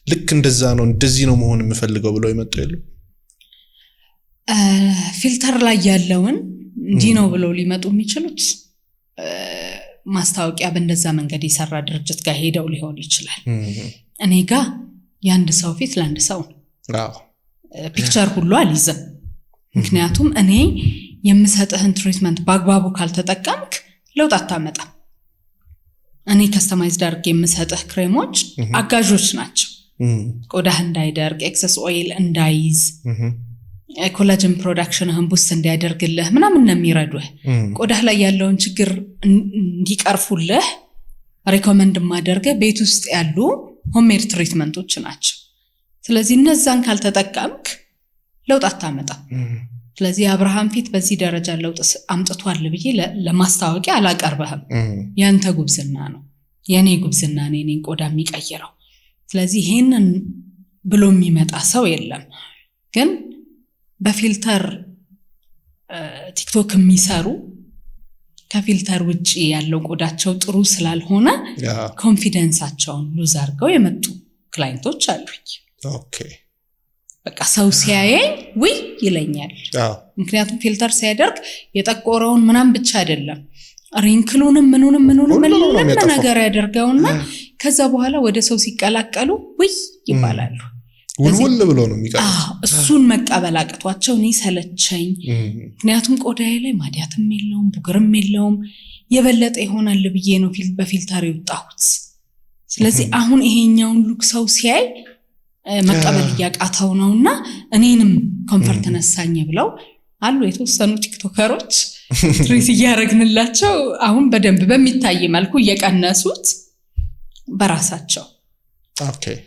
ልክ እንደዛ ነው እንደዚህ ነው መሆን የምፈልገው ብለው ይመጡ የሉ ፊልተር ላይ ያለውን እንዲህ ነው ብለው ሊመጡ የሚችሉት ማስታወቂያ በእንደዛ መንገድ የሰራ ድርጅት ጋር ሄደው ሊሆን ይችላል። እኔ ጋር የአንድ ሰው ፊት ለአንድ ሰው ፒክቸር ሁሉ አልይዝም። ምክንያቱም እኔ የምሰጥህን ትሪትመንት በአግባቡ ካልተጠቀምክ ለውጥ አታመጣም። እኔ ከስተማይዝድ አድርጌ የምሰጥህ ክሬሞች አጋዦች ናቸው። ቆዳህ እንዳይደርቅ፣ ኤክሰስ ኦይል እንዳይዝ፣ ኮላጅን ፕሮዳክሽንህን ቡስት እንዲያደርግልህ ምናምን ነው የሚረዱህ። ቆዳህ ላይ ያለውን ችግር እንዲቀርፉልህ ሪኮመንድ ማደርገህ ቤት ውስጥ ያሉ ሆምሜድ ትሪትመንቶች ናቸው። ስለዚህ እነዛን ካልተጠቀምክ ለውጥ አታመጣም። ስለዚህ አብርሃም ፊት በዚህ ደረጃ ለውጥ አምጥቷል ብዬ ለማስታወቂያ አላቀርበህም። ያንተ ጉብዝና ነው፣ የኔ ጉብዝና ነው የኔን ቆዳ የሚቀይረው። ስለዚህ ይሄንን ብሎ የሚመጣ ሰው የለም። ግን በፊልተር ቲክቶክ የሚሰሩ ከፊልተር ውጪ ያለው ቆዳቸው ጥሩ ስላልሆነ ኮንፊደንሳቸውን ሉዝ አድርገው የመጡ ክላይንቶች አሉኝ። ኦኬ በቃ ሰው ሲያየኝ ውይ ይለኛል። ምክንያቱም ፊልተር ሲያደርግ የጠቆረውን ምናም ብቻ አይደለም ሪንክሉንም ምኑንም ምንም ነገር ያደርገውና ከዛ በኋላ ወደ ሰው ሲቀላቀሉ ውይ ይባላሉ። ውልውል ብሎ ነው የሚቀርብ። እሱን መቀበል አቅቷቸው እኔ ሰለቸኝ። ምክንያቱም ቆዳዬ ላይ ማዲያትም የለውም ቡግርም የለውም የበለጠ ይሆናል ብዬ ነው በፊልተር የወጣሁት። ስለዚህ አሁን ይሄኛውን ሉክ ሰው ሲያይ መቀበል ያቃተው ነውና እኔንም ኮምፈርት ነሳኝ ብለው አሉ የተወሰኑ ቲክቶከሮች ትሪት ያረግንላቸው አሁን በደንብ በሚታይ መልኩ እየቀነሱት በራሳቸው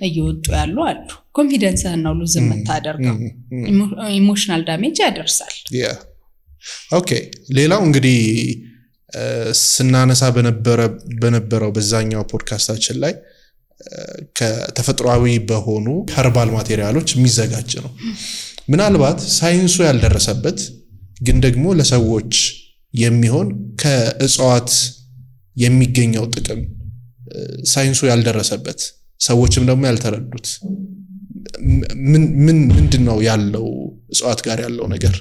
እየወጡ ያሉ አሉ። ኮንፊደንስህን ነው ሉዝ የምታደርገው፣ ኢሞሽናል ዳሜጅ ያደርሳል። ኦኬ ሌላው እንግዲህ ስናነሳ በነበረው በዛኛው ፖድካስታችን ላይ ከተፈጥሯዊ በሆኑ ኸርባል ማቴሪያሎች የሚዘጋጅ ነው። ምናልባት ሳይንሱ ያልደረሰበት ግን ደግሞ ለሰዎች የሚሆን ከእጽዋት የሚገኘው ጥቅም ሳይንሱ ያልደረሰበት ሰዎችም ደግሞ ያልተረዱት ምንድነው ያለው እጽዋት ጋር ያለው ነገር?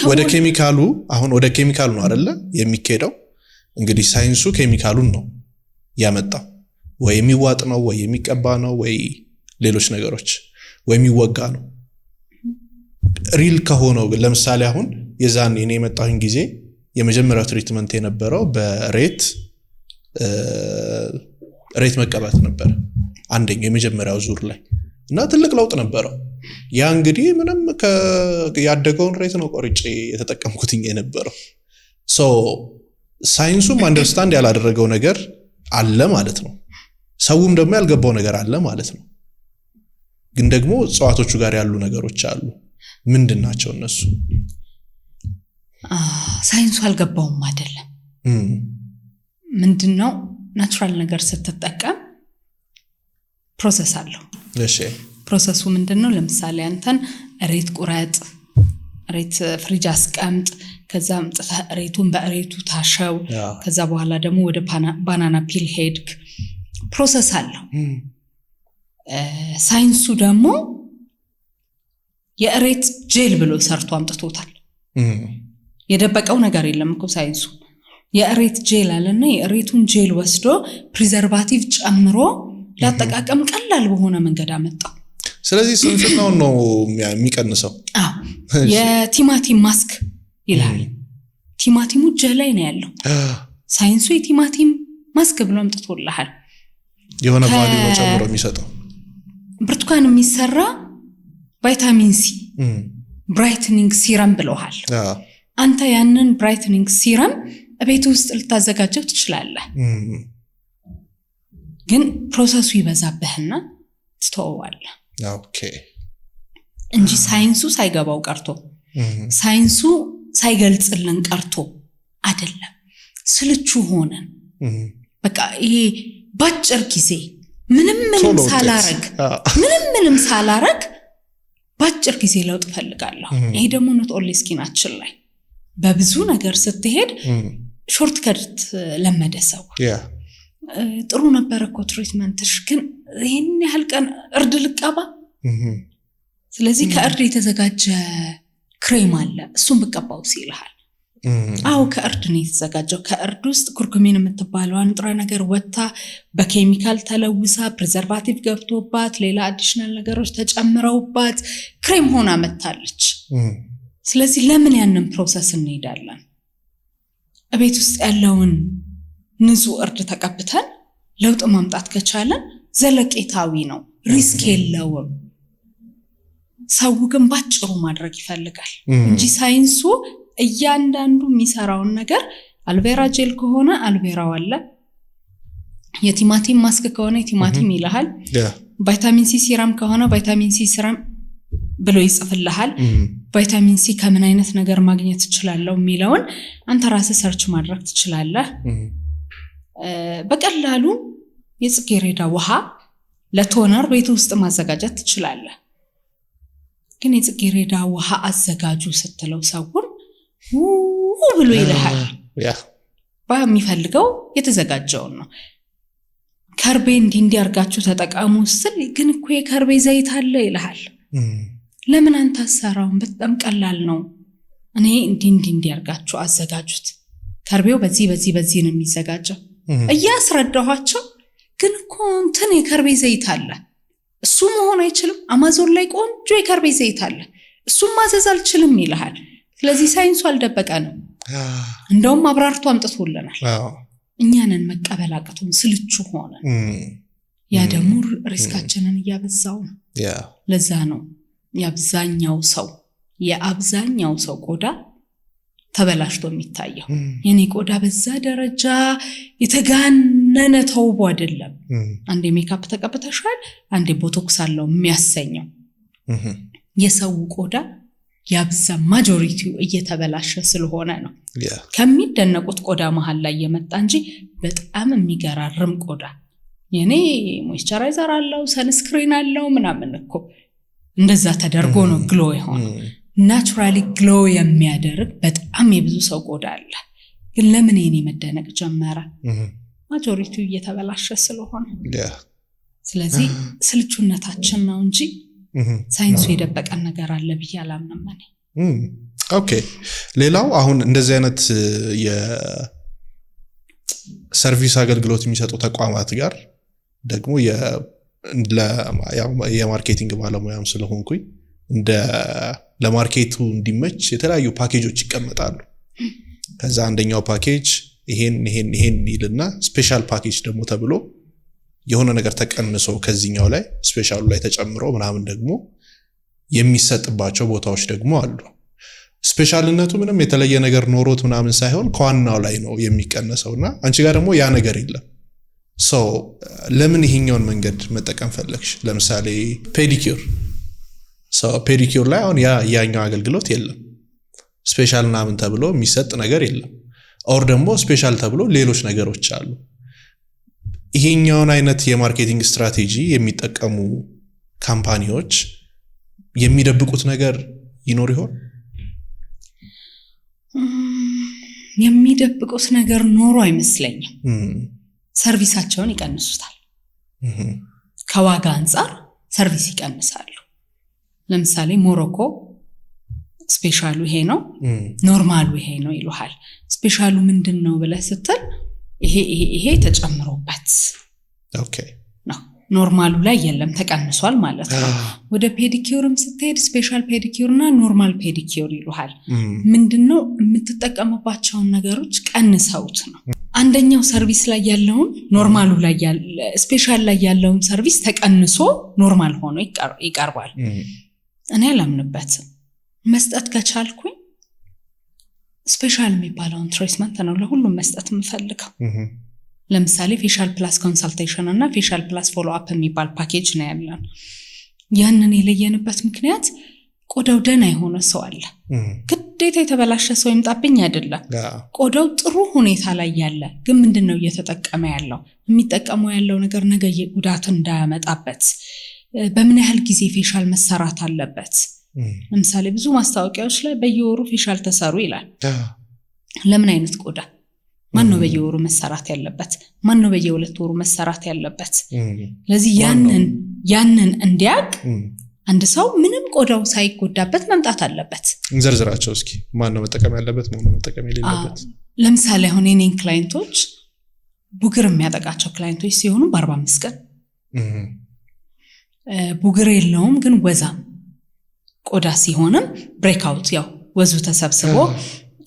ወደ ኬሚካሉ ነው አይደለ የሚኬደው? እንግዲህ ሳይንሱ ኬሚካሉን ነው ያመጣው። ወይ የሚዋጥ ነው ወይ የሚቀባ ነው ወይ ሌሎች ነገሮች ወይ የሚወጋ ነው። ሪል ከሆነው ለምሳሌ አሁን የዛን እኔ የመጣሁኝ ጊዜ የመጀመሪያው ትሪትመንት የነበረው በሬት መቀባት ነበር አንደኛው የመጀመሪያው ዙር ላይ እና ትልቅ ለውጥ ነበረው። ያ እንግዲህ ምንም ያደገውን ሬት ነው ቆርጬ የተጠቀምኩትኝ የነበረው። ሶ ሳይንሱም አንደርስታንድ ያላደረገው ነገር አለ ማለት ነው። ሰውም ደግሞ ያልገባው ነገር አለ ማለት ነው። ግን ደግሞ እጽዋቶቹ ጋር ያሉ ነገሮች አሉ። ምንድናቸው እነሱ? ሳይንሱ አልገባውም አይደለም። ምንድነው ናቹራል ነገር ስትጠቀም ፕሮሰስ አለው። እሺ ፕሮሰሱ ምንድነው? ለምሳሌ አንተን ሬት ቁረጥ፣ ሬት ፍሪጅ አስቀምጥ፣ ከዛ አምጥተህ ሬቱን በሬቱ ታሸው፣ ከዛ በኋላ ደግሞ ወደ ባናና ፒል ሄድክ። ፕሮሰስ አለው። ሳይንሱ ደግሞ የሬት ጄል ብሎ ሰርቶ አምጥቶታል። የደበቀው ነገር የለም እኮ ሳይንሱ። የሬት ጄል አለና የሬቱን ጄል ወስዶ ፕሪዘርቫቲቭ ጨምሮ ለአጠቃቀም ቀላል በሆነ መንገድ አመጣው። ስለዚህ ስንፍናው ነው የሚቀንሰው። የቲማቲም ማስክ ይላል። ቲማቲሙ ጄል ላይ ነው ያለው። ሳይንሱ የቲማቲም ማስክ ብሎ አምጥቶልሃል። የሆነ ቫልዩ ነው ጨምሮ የሚሰጠው። ብርቱካን የሚሰራ ቫይታሚን ሲ ብራይትኒንግ ሲረም ብለዋል። አንተ ያንን ብራይትኒንግ ሲረም ቤት ውስጥ ልታዘጋጀው ትችላለህ። ግን ፕሮሰሱ ይበዛብህና ትተወዋለህ። ኦኬ እንጂ ሳይንሱ ሳይገባው ቀርቶ ሳይንሱ ሳይገልጽልን ቀርቶ አይደለም። ስልቹ ሆነን በቃ ይሄ ባጭር ጊዜ ምንም ሳላረግ ባጭር ጊዜ ለውጥ ፈልጋለሁ። ይሄ ደግሞ ኖት ኦንሊ ስኪናችን ላይ በብዙ ነገር ስትሄድ ሾርት ከት ለመደ ሰው ጥሩ ነበር እኮ ትሪትመንትሽ፣ ግን ይሄን ያህል ቀን እርድ ልቀባ። ስለዚህ ከእርድ የተዘጋጀ ክሬም አለ እሱን ብቀባው ሲልሃል። አው ከእርድ ነው የተዘጋጀው። ከእርድ ውስጥ ኩርኩሚን የምትባለው ንጥረ ነገር ወጣ በኬሚካል ተለውሳ ፕሪዘርቫቲቭ ገብቶባት ሌላ አዲሽናል ነገሮች ተጨምረውባት ክሬም ሆና መጣለች። ስለዚህ ለምን ያንን ፕሮሰስ እንሄዳለን? እቤት ውስጥ ያለውን ንጹህ እርድ ተቀብተን ለውጥ ማምጣት ከቻለን ዘለቄታዊ ነው፣ ሪስክ የለውም። ሰው ግን ባጭሩ ማድረግ ይፈልጋል እንጂ ሳይንሱ እያንዳንዱ የሚሰራውን ነገር አልቬራ ጄል ከሆነ አልቬራው አለ፣ የቲማቲም ማስክ ከሆነ የቲማቲም ይልሃል፣ ቫይታሚን ሲ ሲረም ከሆነ ቫይታሚን ሲ ሲረም ብሎ ይጽፍልሃል። ቫይታሚን ሲ ከምን አይነት ነገር ማግኘት ትችላለህ የሚለውን አንተ ራስህ ሰርች ማድረግ ትችላለህ። በቀላሉ የጽጌረዳ ውሃ ለቶነር ቤት ውስጥ ማዘጋጀት ትችላለህ። ግን የጽጌረዳ ውሃ አዘጋጁ ስትለው ሰውን ብሎ ይልሃል። በሚፈልገው የተዘጋጀውን ነው። ከርቤ እንዲያርጋችሁ ተጠቃሙ ስትል ግን እኮ የከርቤ ዘይት አለ ይልሃል። ለምን አንተ አሰራውን? በጣም ቀላል ነው። እኔ እንዲያርጋችሁ አዘጋጁት፣ ከርቤው በዚህ ነው የሚዘጋጀው እያስረዳኋቸው። ግን እኮ እንትን የከርቤ ዘይት አለ እሱ መሆን አይችልም። አማዞን ላይ ቆንጆ የከርቤ ዘይት አለ እሱም ማዘዝ አልችልም ይልሃል። ስለዚህ ሳይንሱ አልደበቀንም፣ እንደውም አብራርቶ አምጥቶልናል። እኛንን መቀበል አቅቶን ስልቹ ሆነን ያ ደግሞ ሪስካችንን እያበዛው ነው። ለዛ ነው የአብዛኛው ሰው ቆዳ ተበላሽቶ የሚታየው። የኔ ቆዳ በዛ ደረጃ የተጋነነ ተውቦ አይደለም። አንዴ ሜካፕ ተቀብተሻል፣ አንዴ ቦቶክስ አለው የሚያሰኘው። የሰው ቆዳ ያብዛ ማጆሪቲው እየተበላሸ ስለሆነ ነው ከሚደነቁት ቆዳ መሃል ላይ የመጣ እንጂ በጣም የሚገራርም ቆዳ። የኔ ሞይስቸራይዘር አለው፣ ሰንስክሪን አለው ምናምን እኮ እንደዛ ተደርጎ ነው ግሎ የሆነው። ናቹራሊ ግሎ የሚያደርግ በጣም የብዙ ሰው ቆዳ አለ። ግን ለምን እኔ መደነቅ ጀመረ? ማጆሪቲው እየተበላሸ ስለሆነ። ስለዚህ ስልቹነታችን ነው እንጂ ሳይንሱ የደበቀን ነገር አለ ብዬ አላምንም እኔ። ኦኬ ሌላው አሁን እንደዚህ አይነት የሰርቪስ አገልግሎት የሚሰጡ ተቋማት ጋር ደግሞ የማርኬቲንግ ባለሙያም ስለሆንኩኝ ለማርኬቱ እንዲመች የተለያዩ ፓኬጆች ይቀመጣሉ። ከዛ አንደኛው ፓኬጅ ይሄን ይልና ስፔሻል ፓኬጅ ደግሞ ተብሎ የሆነ ነገር ተቀንሶ ከዚህኛው ላይ ስፔሻሉ ላይ ተጨምሮ ምናምን ደግሞ የሚሰጥባቸው ቦታዎች ደግሞ አሉ። ስፔሻልነቱ ምንም የተለየ ነገር ኖሮት ምናምን ሳይሆን ከዋናው ላይ ነው የሚቀነሰውና አንቺ ጋር ደግሞ ያ ነገር የለም። ለምን ይሄኛውን መንገድ መጠቀም ፈለግሽ? ለምሳሌ ፔዲኪዩር ላይ አሁን ያኛው አገልግሎት የለም። ስፔሻል ምናምን ተብሎ የሚሰጥ ነገር የለም። ኦር ደግሞ ስፔሻል ተብሎ ሌሎች ነገሮች አሉ። ይሄኛውን አይነት የማርኬቲንግ ስትራቴጂ የሚጠቀሙ ካምፓኒዎች የሚደብቁት ነገር ይኖር ይሆን? የሚደብቁት ነገር ኖሮ አይመስለኝም። ሰርቪሳቸውን ይቀንሱታል። ከዋጋ አንፃር ሰርቪስ ይቀንሳሉ። ለምሳሌ ሞሮኮ ስፔሻሉ ይሄ ነው፣ ኖርማሉ ይሄ ነው ይሉሃል። ስፔሻሉ ምንድነው ብለህ ስትል ይሄ ተጨምሮበት ኦኬ ነው። ኖርማሉ ላይ የለም ተቀንሷል ማለት ነው። ወደ ፔዲኪዩርም ስትሄድ ስፔሻል ፔዲኪዩርና ኖርማል ፔዲኪዩር ይሉሃል። ምንድነው የምትጠቀምባቸውን ነገሮች ቀንሰውት ነው። አንደኛው ሰርቪስ ላይ ያለውን ኖርማሉ ላይ ስፔሻል ላይ ያለውን ሰርቪስ ተቀንሶ ኖርማል ሆኖ ይቀርባል። እኔ አላምንበትም። መስጠት ከቻልኩኝ ስፔሻል የሚባለውን ትሪትመንት ነው ለሁሉም መስጠት የምፈልገው። ለምሳሌ ፌሻል ፕላስ ኮንሰልቴሽን እና ፌሻል ፕላስ ፎሎ አፕ የሚባል ፓኬጅ ነው ያለን። ያንን የለየንበት ምክንያት ቆዳው ደህና የሆነ ሰው አለ፣ ግዴታ የተበላሸ ሰው ይምጣብኝ አይደለም። ቆዳው ጥሩ ሁኔታ ላይ ያለ ግን ምንድነው እየተጠቀመ ያለው? የሚጠቀመው ያለው ነገር ነገ ጉዳት እንዳያመጣበት በምን ያህል ጊዜ ፌሻል መሰራት አለበት? ለምሳሌ ብዙ ማስታወቂያዎች ላይ በየወሩ ፌሻል ተሰሩ ይላል። ለምን አይነት ቆዳ? ማን ነው በየወሩ መሰራት ያለበት? ማን ነው በየሁለት ወሩ መሰራት ያለበት? ለዚህ ያንን እንዲያቅ አንድ ሰው ምንም ቆዳው ሳይጎዳበት መምጣት አለበት። እንዘርዝራቸው እስኪ። ማን ነው መጠቀም ያለበት? ማን ነው መጠቀም የሌለበት? ለምሳሌ አሁን የኔን ክላይንቶች ቡግር የሚያጠቃቸው ክላይንቶች ሲሆኑ በ45 ቀን ቡግር የለውም ግን ወዛም ቆዳ ሲሆንም ብሬክአውት ያው ወዙ ተሰብስቦ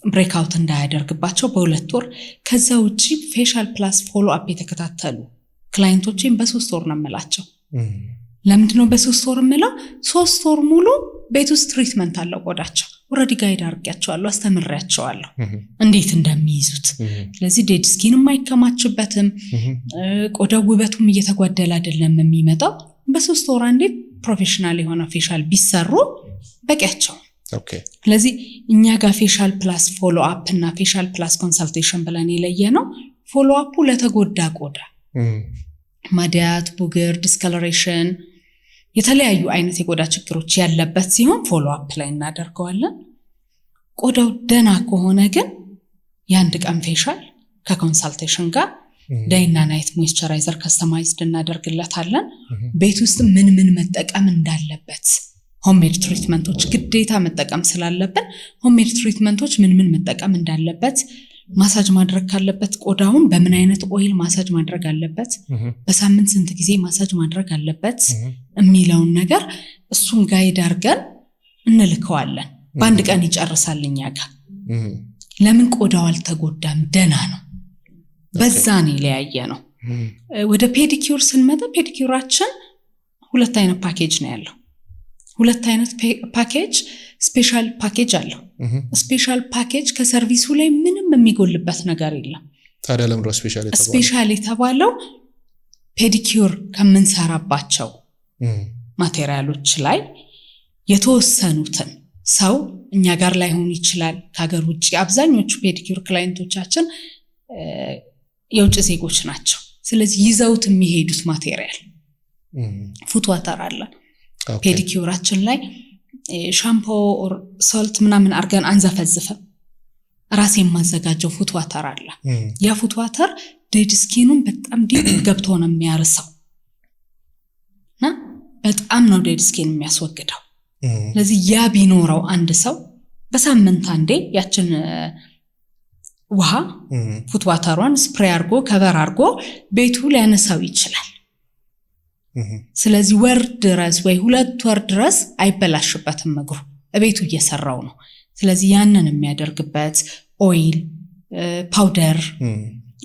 ብሬክአውት እንዳያደርግባቸው በ2 ወር። ከዛ ውጪ ፌሻል ፕላስ ፎሎ አፕ የተከታተሉ ክላይንቶችን በ3 ወር ነው የምላቸው። ለምንድነው በ3 ወር የምለው? 3 ወር ሙሉ ቤት ውስጥ ትሪትመንት አለው ቆዳቸው። ኦሬዲ ጋይድ አድርጌያቸዋለሁ፣ አስተምሬያቸዋለሁ እንዴት እንደሚይዙት። ስለዚህ ዴድ ስኪን የማይከማችበትም ቆዳው ውበቱም እየተጓደለ አይደለም የሚመጣው። በ3 ወር አንዴ ፕሮፌሽናል የሆነ ፌሻል ቢሰሩ በቂያቸው። ኦኬ ስለዚህ እኛ ጋር ፌሻል ፕላስ ፎሎ አፕ እና ፌሻል ፕላስ ኮንሰልቴሽን ብለን የለየነው ፎሎ አፑ ለተጎዳ ቆዳ ማዲያት፣ ቡግር፣ ዲስከለሬሽን የተለያዩ አይነት የቆዳ ችግሮች ያለበት ሲሆን ፎሎ አፕ ላይ እናደርገዋለን። ቆዳው ደና ከሆነ ግን የአንድ ቀን ፌሻል ከኮንሰልቴሽን ጋር ዳይና ናይት ሞይስቸራይዘር ከስተማይዝድ እናደርግለታለን። ቤት ውስጥ ምን መጠቀም እንዳለበት ሆምሜድ ትሪትመንቶች ግዴታ መጠቀም ስላለብን ሆምሜድ ትሪትመንቶች ምን መጠቀም እንዳለበት፣ ማሳጅ ማድረግ ካለበት ቆዳውን በምን አይነት ኦይል ማሳጅ ማድረግ አለበት፣ በሳምንት ስንት ጊዜ ማሳጅ ማድረግ አለበት የሚለውን ነገር እሱን ጋይድ አድርገን እንልከዋለን። በአንድ ቀን ይጨርሳል እኛ ጋር። ለምን ቆዳው አልተጎዳም፣ ደና ነው። በዛ ነው ለያየ ነው። ወደ ፔዲኪዩር ስንመጣ ፔዲኪዩራችን 2 አይነት ፓኬጅ ነው ያለው። 2 አይነት ፓኬጅ ስፔሻል ፓኬጅ አለው። ስፔሻል ፓኬጅ ከሰርቪሱ ላይ ምንም የሚጎልበት ነገር የለም። ታዲያ ለምን ነው ስፔሻል የተባለው? ፔዲኪዩር ከምንሰራባቸው ማቴሪያሎች ላይ የተወሰኑትን ሰው እኛ ጋር ላይ ሆን ይችላል ከሀገር ውጪ። አብዛኞቹ ፔዲኪዩር ክላይንቶቻችን የውጭ ዜጎች ናቸው። ስለዚህ ይዘውት የሚሄዱት ማቴሪያል ፉት ዋተር አለ። ፔዲኪዩራችን ላይ ሻምፖ ኦር ሶልት ምናምን አርገን አንዘፈዝፈም። ራሴ የማዘጋጀው ፉት ዋተር አለ። ያ ፉት ዋተር ዴድ ስኪኑን በጣም ዲፕ ገብቶ ነው የሚያርሰው እና በጣም ነው ዴድ ስኪን የሚያስወግደው። ስለዚህ ያ ቢኖረው አንድ ሰው በሳምንት አንዴ ያችን ውሃ ፉት ዋተሯን ስፕሬይ አድርጎ ከቨር አድርጎ ቤቱ ሊያነሳው ይችላል። ስለዚህ ወር ድረስ ወይ 2 ወር ድረስ አይበላሽበትም እግሩ ቤቱ እየሰራው ነው። ስለዚህ ያንን የሚያደርግበት ኦይል ፓውደር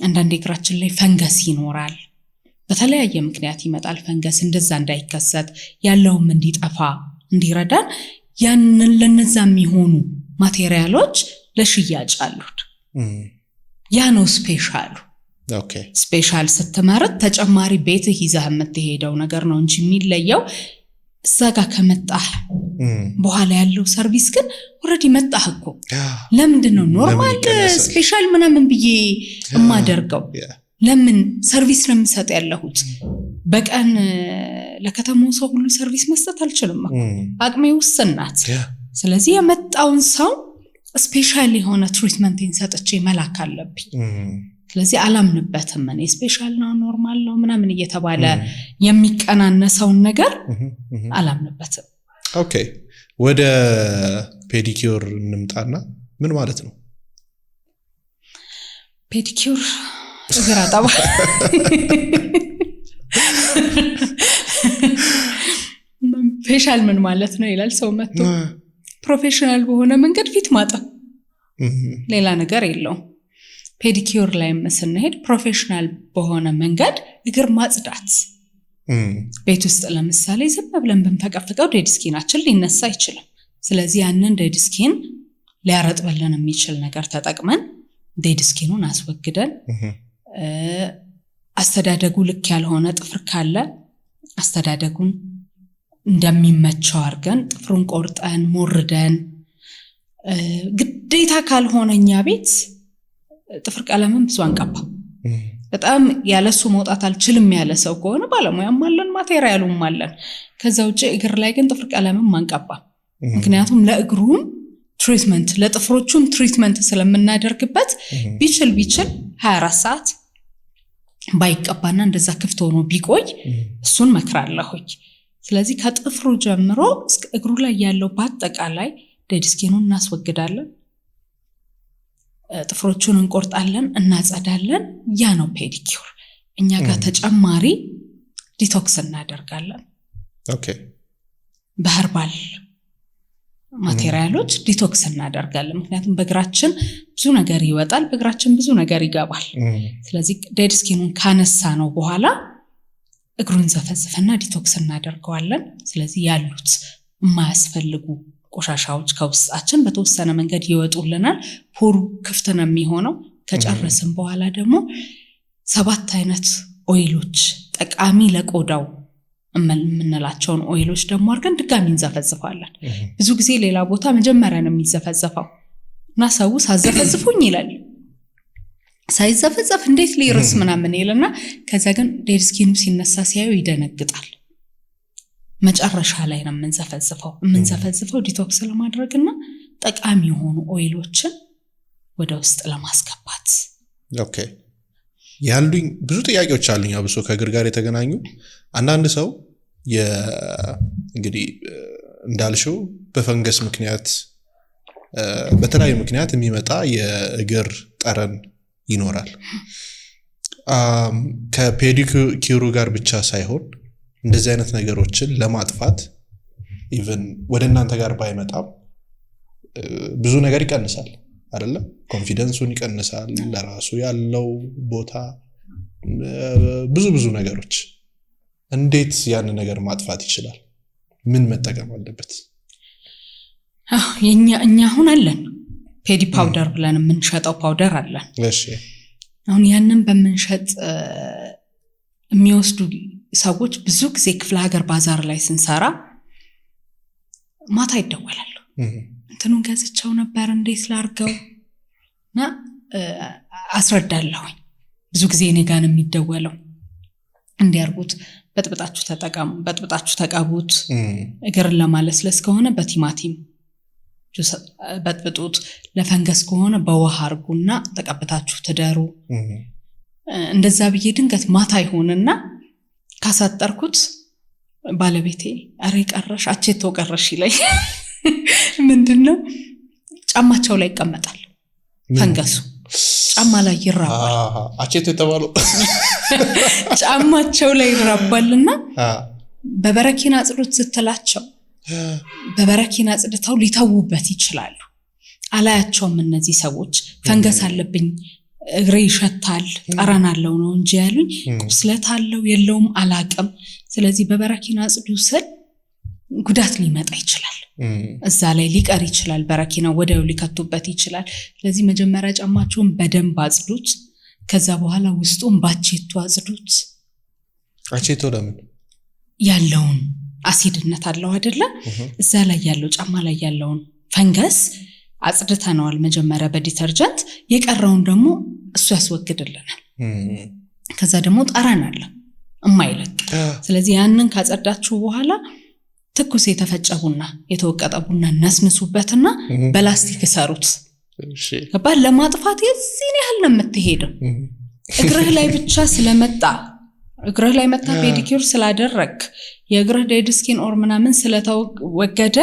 አንዳንዴ እግራችን ላይ ፈንገስ ይኖራል፣ በተለያየ ምክንያት ይመጣል ፈንገስ። እንደዛ እንዳይከሰት ያለውም እንዲጠፋ እንዲረዳን ያንን ለነዛ የሚሆኑ ማቴሪያሎች ለሽያጭ አሉት። ያ ነው ስፔሻሉ። ስፔሻል ስትመርጥ ተጨማሪ ቤትህ ይዘህ የምትሄደው ነገር ነው እንጂ የሚለየው እዛ ጋር ከመጣህ በኋላ ያለው ሰርቪስ ግን ኦልሬዲ መጣህ እኮ። ለምንድን ነው ኖርማል ስፔሻል ምናምን ብዬ የማደርገው? ለምን ሰርቪስ ለምሰጥ ያለሁት? በቀን ለከተማው ሰው ሁሉ ሰርቪስ መስጠት አልችልም እኮ፣ አቅሜ ውስን ናት። ስለዚህ የመጣውን ሰው ስፔሻል የሆነ ትሪትመንት ሰጥቼ መላክ አለብኝ። ስለዚህ አላምንበትም እኔ ስፔሻል ነው ኖርማል ነው ምናምን እየተባለ የሚቀናነሰውን ነገር አላምንበትም። ኦኬ፣ ወደ ፔዲኪዩር እንምጣና ምን ማለት ነው ፔዲኪዩር? እግር አጠባ። ፌሻል ምን ማለት ነው ይላል ሰው መጥቶ። ፕሮፌሽናል በሆነ መንገድ ፊት ማጠብ፣ ሌላ ነገር የለውም። ፔዲኪዩር ላይ ስንሄድ ፕሮፌሽናል በሆነ መንገድ እግር ማጽዳት። ቤት ውስጥ ለምሳሌ ዝም ብለን ብንፈቀፍቀው ዴድ ስኪናችን ሊነሳ አይችልም። ስለዚህ ያንን ዴድ ስኪን ሊያረጥበልን የሚችል ነገር ተጠቅመን ዴድ ስኪኑን አስወግደን፣ አስተዳደጉ ልክ ያልሆነ ጥፍር ካለ አስተዳደጉን እንደሚመቸው አድርገን ጥፍሩን ቆርጠን ሞርደን፣ ግዴታ ካልሆነኛ ቤት ጥፍር ቀለምን ብዙ አንቀባ። በጣም ያለሱ መውጣት አልችልም ያለ ሰው ከሆነ ባለሙያም አለን ማቴሪያሉም አለን። ከዛ ውጭ እግር ላይ ግን ጥፍር ቀለምን ማንቀባ። ምክንያቱም ለእግሩም ትሪትመንት ለጥፍሮቹም ትሪትመንት ስለምናደርግበት ቢችል 24 ሰዓት ባይቀባና እንደዛ ክፍት ሆኖ ቢቆይ እሱን መክራለሁኝ። ስለዚህ ከጥፍሩ ጀምሮ እስከ እግሩ ላይ ያለው በአጠቃላይ ዴድ ስኪኑን እናስወግዳለን፣ ጥፍሮቹን እንቆርጣለን፣ እናጸዳለን። ያ ነው ፔዲኪዩር። እኛ ጋር ተጨማሪ ዲቶክስ እናደርጋለን። ኦኬ፣ በህርባል ማቴሪያሎች ዲቶክስ እናደርጋለን። ምክንያቱም በእግራችን ብዙ ነገር ይወጣል፣ በእግራችን ብዙ ነገር ይገባል። ስለዚህ ዴድ ስኪኑን ካነሳ ነው በኋላ እግሩን ዘፈዝፈና ዲቶክስ እናደርገዋለን። ስለዚህ ያሉት የማያስፈልጉ ቆሻሻዎች ከውስጣችን በተወሰነ መንገድ ይወጡልናል። ፖሩ ክፍት ነው የሚሆነው። ከጨረስን በኋላ ደግሞ 7 አይነት ኦይሎች ጠቃሚ ለቆዳው የምንላቸውን ኦይሎች ደግሞ አድርገን ድጋሚ እንዘፈዝፋለን። ብዙ ጊዜ ሌላ ቦታ መጀመሪያ ነው የሚዘፈዘፈው እና ሰው ሳዘፈዝፉኝ ይላል። ሳይዘፈዘፍ እንዴት ሊርስ ምናምን ይልና ከዛ ግን ዴድ ስኪኑ ሲነሳ ሲያዩ ይደነግጣል። መጨረሻ ላይ ነው የምንዘፈዝፈው ዲቶክስ ለማድረግና ጠቃሚ የሆኑ ኦይሎችን ወደ ውስጥ ለማስገባት። ኦኬ፣ ያሉኝ ብዙ ጥያቄዎች አሉኝ አብሶ ከእግር ጋር የተገናኙ። አንዳንድ ሰው እንግዲህ እንዳልሽው በፈንገስ ምክንያት በተለያዩ ምክንያት የሚመጣ የእግር ጠረን ይኖራል። ከፔዲኪዩሩ ጋር ብቻ ሳይሆን እንደዚህ አይነት ነገሮችን ለማጥፋት ኢቭን ወደ እናንተ ጋር ባይመጣም ብዙ ነገር ይቀንሳል አይደለ? ኮንፊደንሱን ይቀንሳል፣ ለራሱ ያለው ቦታ፣ ብዙ ነገሮች። እንዴት ያን ነገር ማጥፋት ይችላል? ምን መጠቀም አለበት? እኛ አሁን አለን ፔዲ ፓውደር ብለን የምንሸጠው ፓውደር አለን። እሺ፣ አሁን ያንን በመንሸጥ የሚወስዱ ሰዎች ብዙ ጊዜ ክፍለ ሀገር ባዛር ላይ ስንሰራ ማታ ይደወላሉ። እንትኑን ገዝቻው ነበር እንዴት ላርገው እና አስረዳለሁኝ። ብዙ ጊዜ እኔ ጋር ነው የሚደወለው። እንዲያርጉት በጥብጣችሁ ተጠቀሙ፣ በጥብጣችሁ ተቀቡት። እግርን ለማለስለስ ከሆነ በቲማቲም ጁስ በጥብጡት። ለፈንገስ ከሆነ በውሃ አርጉና ተቀብታችሁ ትደሩ። እንደዛ ብዬ ድንገት ማታ ይሆንና ካሳጠርኩት ባለቤቴ አሬ ቀረሽ አቼቶ ቀረሽ ይለኝ። ምንድነው ጫማቸው ላይ ይቀመጣል ፈንገሱ፣ ጫማ ላይ ይራባል። አቼቶ የተባለው ጫማቸው ላይ ይራባልና በበረኪና ጽዱት ስትላቸው በበረኪና ጽድተው ሊተውበት ይችላሉ። አላያቸውም እነዚህ ሰዎች ፈንገስ አለብኝ እግሬ ይሸታል ጠረን አለው ነው እንጂ ያሉኝ ቁስለት አለው የለውም አላቅም። ስለዚህ በበረኪና ጽዱት ስል ጉዳት ሊመጣ ይችላል፣ እዛ ላይ ሊቀር ይችላል፣ በረኪና ወዲያው ሊከቱበት ይችላል። ስለዚህ መጀመሪያ ጫማችሁን በደንብ አጽዱት። ከዛ በኋላ ውስጡን ባቼቶ አጽዱት። አቼቶ ለምን ያለውን አሲድነት አለው አይደለ? እዛ ላይ ያለው ጫማ ላይ ያለውን ፈንገስ አጽድተናል መጀመሪያ በዲተርጀንት፣ የቀረውን ደግሞ እሱ ያስወግድልናል። ከዛ ደግሞ ጠረን አለ እማይለቅ። ስለዚህ ያንን ካጸዳችሁ በኋላ ትኩስ የተፈጨ ቡና የተወቀጠ ቡና ነስንሱበትና በላስቲክ ሰሩት። ከባድ ለማጥፋት የዚህን ያህል ነው የምትሄደው። እግርህ ላይ ብቻ ስለመጣ እግርህ ላይ መታ ፔዲኪዩር ስላደረክ የእግርህ ዴድ ስኪን ኦር ምናምን ስለተወገደ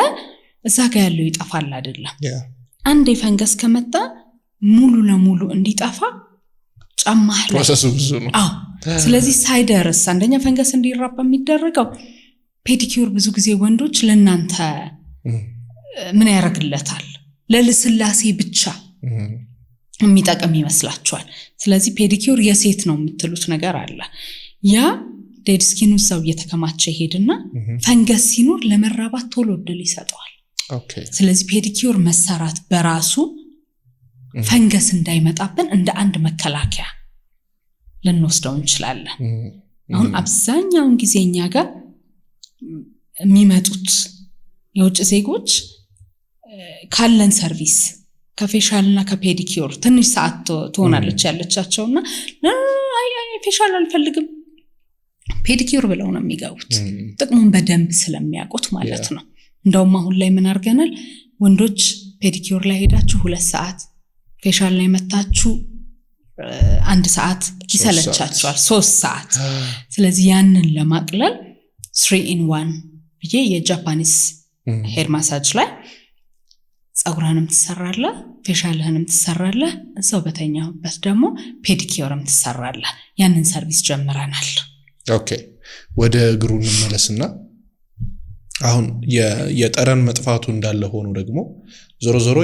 እዛ ጋር ያለው ይጠፋል አይደለም። አንድ ፈንገስ ከመጣ ሙሉ ለሙሉ እንዲጠፋ ጫማህ ላይ ፕሮሰሱ ብዙ ነው። ስለዚህ ሳይደርስ አንደኛ ፈንገስ እንዲራባ የሚደረገው ፔዲኪዩር ብዙ ጊዜ ወንዶች ለናንተ ምን ያረግለታል ለልስላሴ ብቻ የሚጠቅም ይመስላችኋል። ስለዚህ ፔዲኪዩር የሴት ነው የምትሉት ነገር አለ። ያ ዴድ ስኪኑ ሰው እየተከማቸ ይሄድና ፈንገስ ሲኖር ለመራባት ቶሎ እድል ይሰጠዋል። ስለዚህ ፔዲኪዩር መሰራት በራሱ ፈንገስ እንዳይመጣብን እንደ አንድ መከላከያ ልንወስደው እንችላለን። አሁን አብዛኛውን ጊዜኛ ጋር የሚመጡት የውጭ ዜጎች ካለን ሰርቪስ ከፌሻልና ከፔዲኪዩር ትንሽ ሰዓት ትሆናለች ያለቻቸውና አይ ፌሻል አልፈልግም ፔዲኪዩር ብለው ነው የሚገቡት፣ ጥቅሙን በደንብ ስለሚያውቁት ማለት ነው። እንደውም አሁን ላይ ምን አርገናል፣ ወንዶች ፔዲኪዩር ላይ ሄዳችሁ 2 ሰዓት፣ ፌሻል ላይ መታችሁ 1 ሰዓት ይሰለቻችኋል፣ 3 ሰዓት። ስለዚህ ያንን ለማቅለል 3 in 1 ብዬ የጃፓኒስ ሄር ማሳጅ ላይ ጸጉራንም ትሰራለ፣ ፌሻልህንም ትሰራለ፣ እዛው በተኛበት ደግሞ ፔዲኪዩርም ትሰራለ። ያንን ሰርቪስ ጀምረናል። ኦኬ ወደ እግሩ እንመለስና አሁን የጠረን መጥፋቱ እንዳለ ሆኖ ደግሞ ዞሮ ዞሮ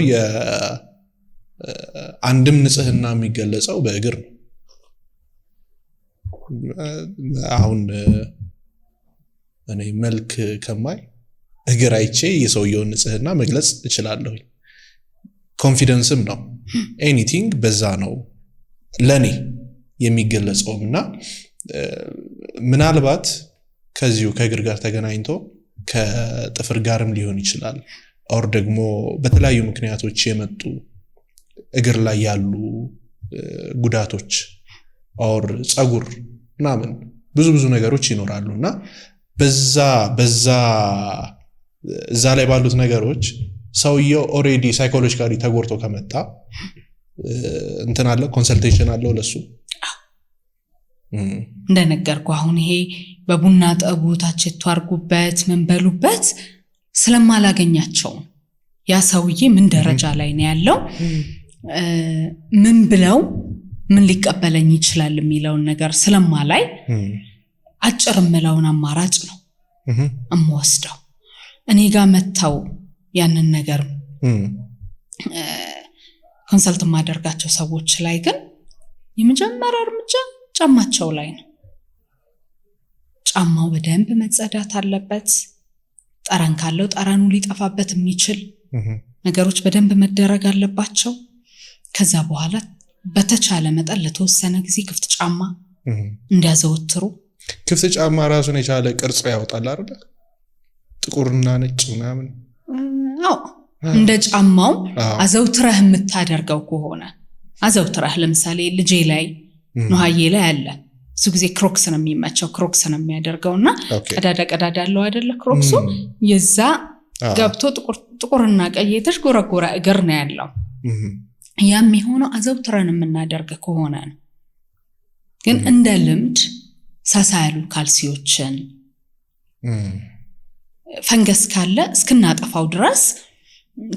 የአንድም ንጽህና የሚገለጸው በእግር ነው። አሁን እኔ መልክ ከማይ እግር አይቼ የሰውየውን ንጽህና መግለጽ እችላለሁ። ኮንፊደንስም ነው ኤኒቲንግ በዛ ነው ለኔ የሚገለጸውና ምናልባት ከዚሁ ከእግር ጋር ተገናኝቶ ከጥፍር ጋርም ሊሆን ይችላል ኦር ደግሞ በተለያዩ ምክንያቶች የመጡ እግር ላይ ያሉ ጉዳቶች ኦር ጸጉር ምናምን ብዙ ነገሮች ይኖራሉና በዛ ላይ ባሉት ነገሮች ሰውየው ኦሬዲ ሳይኮሎጂካሊ ተጎድቶ ከመጣ እንትን አለ ኮንሰልቴሽን አለው ለሱ። እንደነገርኩ አሁን ይሄ በቡና ጠቡታቸው ተዋርጉበት መንበሉበት ስለማላገኛቸው ያ ሰውዬ ምን ደረጃ ላይ ነው ያለው ምን ብለው ምን ሊቀበለኝ ይችላል የሚለውን ነገር ስለማላይ አጭር መላውን አማራጭ ነው እምወስደው። እኔ ጋር መተው ያንን ነገር ኮንሰልት ማደርጋቸው ሰዎች ላይ ግን የመጀመሪያው እርምጃ ጫማቸው ላይ ነው። ጫማው በደንብ መጸዳት አለበት። ጠረን ካለው ጠረኑ ሊጠፋበት የሚችል ነገሮች በደንብ መደረግ አለባቸው። ከዛ በኋላ በተቻለ መጠን ለተወሰነ ጊዜ ክፍት ጫማ እንዲያዘወትሩ። ክፍት ጫማ ራሱን የቻለ ቅርጽ ያወጣል አይደል? ጥቁርና ነጭ ምናምን። አዎ እንደ ጫማው አዘውትረህ የምታደርገው ከሆነ አዘውትረህ ለምሳሌ ልጄ ላይ ኖሃዬ ላይ አለ ብዙ ጊዜ ክሮክስ ነው የሚመቸው ክሮክስ ነው የሚያደርገውና ቀዳዳ አለው አይደለ? ክሮክሱ የዛ ገብቶ ጥቁርና ቀይ የተሽጎረጎረ እግር ነው ያለው። ያም የሆነው አዘውትረን የምናደርግ ከሆነ ነው። ግን እንደ ልምድ ሳሳ ያሉ ካልሲዎችን ፈንገስ ካለ እስክናጠፋው ድረስ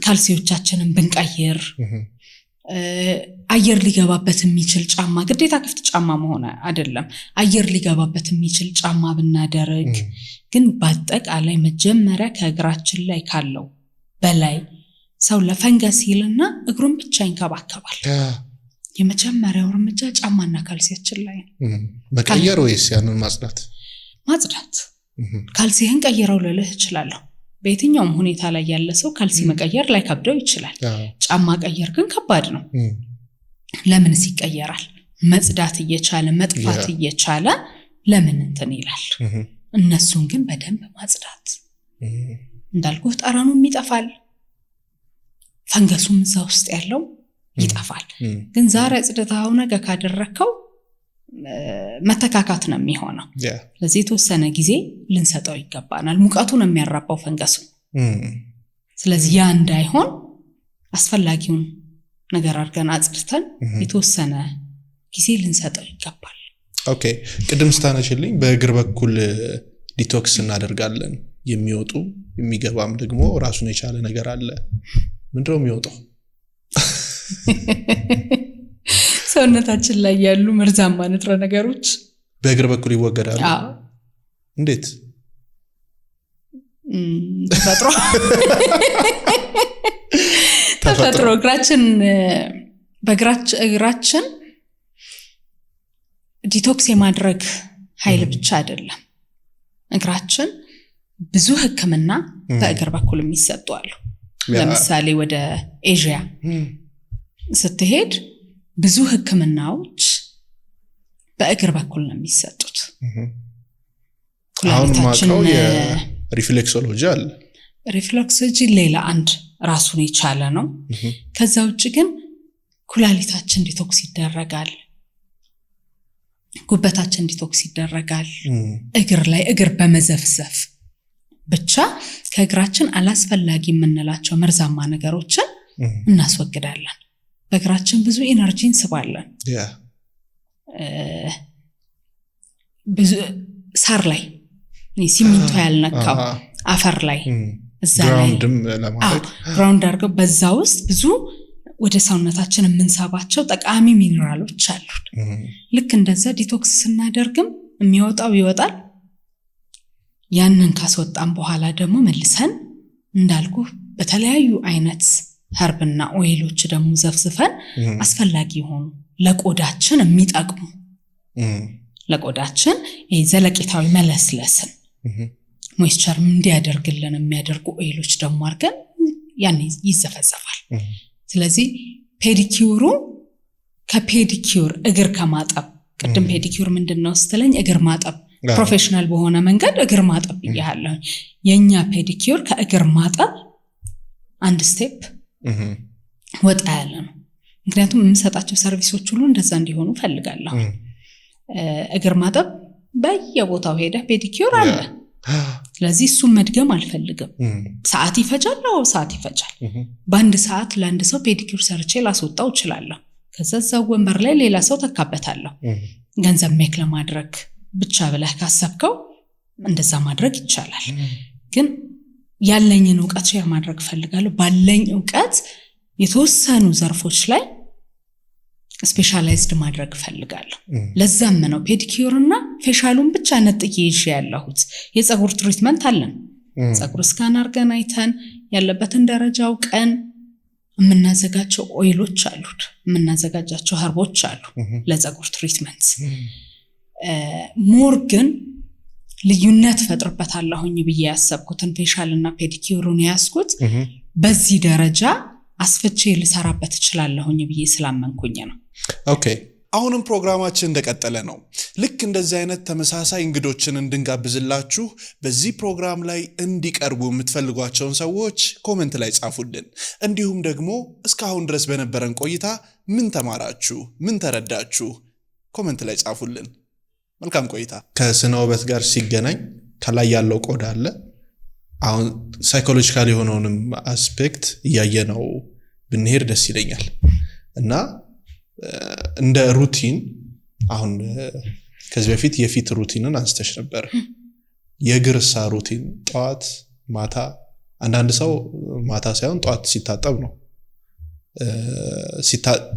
ካልሲዎቻችንን ብንቀይር አየር ሊገባበት የሚችል ጫማ ግዴታ ክፍት ጫማ መሆን አይደለም አየር ሊገባበት የሚችል ጫማ ብናደርግ ግን በአጠቃላይ መጀመሪያ ከእግራችን ላይ ካለው በላይ ሰው ለፈንገስ ይልና እግሩን ብቻ ይንከባከባል። የመጀመሪያው እርምጃ ጫማና ካልሲያችን ላይ መቀየር ወይስ ያንን ማጽዳት ካልሲህን ቀይረው ልልህ እችላለሁ። በየትኛውም ሁኔታ ላይ ያለ ሰው ካልሲ መቀየር ላይ ከብደው ይችላል። ጫማ ቀየር ግን ከባድ ነው። ለምን ይቀየራል? መጽዳት እየቻለ መጥፋት እየቻለ ለምን እንትን ይላል? እነሱን ግን በደንብ ማጽዳት እንዳልኩህ ጠረኑም ይጠፋል፣ ፈንገሱም እዛ ውስጥ ያለው ይጠፋል። ግን ዛሬ ጽድታው ነገ ካደረከው መተካካት ነው የሚሆነው። ለዚህ የተወሰነ ጊዜ ልንሰጠው ይገባናል። ሙቀቱ ነው የሚያራባው ፈንገሱ። ስለዚህ ያ እንዳይሆን አስፈላጊውን ነገር አድርገን አጽድተን የተወሰነ ጊዜ ልንሰጠው ይገባል። ኦኬ ቅድም ስታነሽልኝ በእግር በኩል ዲቶክስ እናደርጋለን። የሚወጡ የሚገባም ደግሞ ራሱን የቻለ ነገር አለ። ምንድነው የሚወጣው? ሰውነታችን ላይ ያሉ መርዛማ ንጥረ ነገሮች በእግር በኩል ይወገዳሉ። እንዴት? ተፈጥሮ እግራችን ዲቶክስ የማድረግ ኃይል ብቻ አይደለም። እግራችን ብዙ ሕክምና በእግር በኩል የሚሰጡ አሉ። ለምሳሌ ወደ ኤዥያ ስትሄድ ብዙ ሕክምናዎች በእግር በኩል ነው የሚሰጡት። ኩላሊታችን ሪፍሌክሶሎጂ አለ። ሪፍሌክሶሎጂ ሌላ አንድ ራሱን የቻለ ነው። ከዛ ውጭ ግን ኩላሊታችን ዲቶክስ ይደረጋል፣ ጉበታችን ዲቶክስ ይደረጋል። እግር በመዘፍዘፍ ብቻ ከእግራችን አላስፈላጊ የምንላቸው መርዛማ ነገሮችን እናስወግዳለን። በእግራችን ብዙ ኢነርጂ እንስባለን። ብዙ ሳር ላይ ሲሚንቶ ያልነካው አፈር ላይ እዛ ላይ ግራውንድ አድርገው በዛ ውስጥ ብዙ ወደ ሰውነታችን የምንሳባቸው ጠቃሚ ሚነራሎች አሉ። ልክ እንደዛ ዲቶክስ ስናደርግም የሚወጣው ይወጣል። ያንን ካስወጣን በኋላ ደግሞ መልሰን እንዳልኩ በተለያዩ አይነት ሀርብና ኦይሎች ደግሞ ዘፍዝፈን አስፈላጊ የሆኑ ለቆዳችን የሚጠቅሙ ለቆዳችን ዘለቄታዊ መለስለስን ሞይስቸር እንዲያደርግልን የሚያደርጉ ኦይሎች ደግሞ አድርገን ያን ይዘፈዘፋል። ስለዚህ ፔዲኪዩሩ ከፔዲኪዩር እግር ከማጠብ ቅድም ፔዲኪዩር ምንድነው ስትለኝ እግር ማጠብ ፕሮፌሽናል በሆነ መንገድ እግር ማጠብ ይያለው። የኛ ፔዲኪዩር ከእግር ማጠብ አንድ ስቴፕ ወጣ ያለ ነው። ምክንያቱም የምሰጣቸው ሰርቪሶች ሁሉ እንደዛ እንዲሆኑ ፈልጋለሁ። እግር ማጠብ በየቦታው ሄደ ፔዲኪዩር አለ። ስለዚህ እሱን መድገም አልፈልግም። ሰዓት ይፈጃል። ሰዓት ይፈጃል። በአንድ ሰዓት ለአንድ ሰው ፔዲኪዩር ሰርቼ ላስወጣው እችላለሁ። ከዛ ወንበር ላይ ሌላ ሰው ተካበታለሁ። ገንዘብ ሜክ ለማድረግ ብቻ ብለህ ካሰብከው እንደዛ ማድረግ ይቻላል። ግን ያለኝን ዕውቀት ሼር ማድረግ ፈልጋለሁ። ባለኝ ዕውቀት የተወሰኑ ዘርፎች ላይ ስፔሻላይዝድ ማድረግ ፈልጋለሁ። ለዛም ነው ፔዲኪዩርና ፌሻሉን ብቻ ነጥዬ ይዤ ያለሁት። የፀጉር ትሪትመንት አለን። ፀጉር ስካን አድርገን አይተን ያለበትን ደረጃው ቀን የምናዘጋቸው ኦይሎች አሉ፣ የምናዘጋጃቸው ሀርቦች አሉ ለፀጉር ትሪትመንት። ሞር ግን ልዩነት ፈጥርበታለሁኝ ብዬ ያሰብኩትን ፌሻልና ፔዲኪዩሩን ያስኩት በዚህ ደረጃ አስፈቼ ልሰራበት እችላለሁኝ ብዬ ስላመንኩኝ ነው። ኦኬ አሁንም ፕሮግራማችን እንደቀጠለ ነው። ልክ እንደዚህ አይነት ተመሳሳይ እንግዶችን እንድንጋብዝላችሁ በዚህ ፕሮግራም ላይ እንዲቀርቡ የምትፈልጓቸውን ሰዎች ኮሜንት ላይ ጻፉልን። እንዲሁም ደግሞ እስካሁን ድረስ በነበረን ቆይታ ምን ተማራችሁ፣ ምን ተረዳችሁ ኮሜንት ላይ ጻፉልን። መልካም ቆይታ። ከስነ ውበት ጋር ሲገናኝ ከላይ ያለው ቆዳ አለ፣ አሁን ሳይኮሎጂካል የሆነውንም አስፔክት እያየነው ብንሄድ ደስ ይለኛል እና እንደ ሩቲን አሁን ከዚህ በፊት የፊት ሩቲንን አንስተሽ ነበር የግርሳ ሩቲን ጧት ማታ አንዳንድ ሰው ማታ ሳይሆን ጧት ሲታጠብ ነው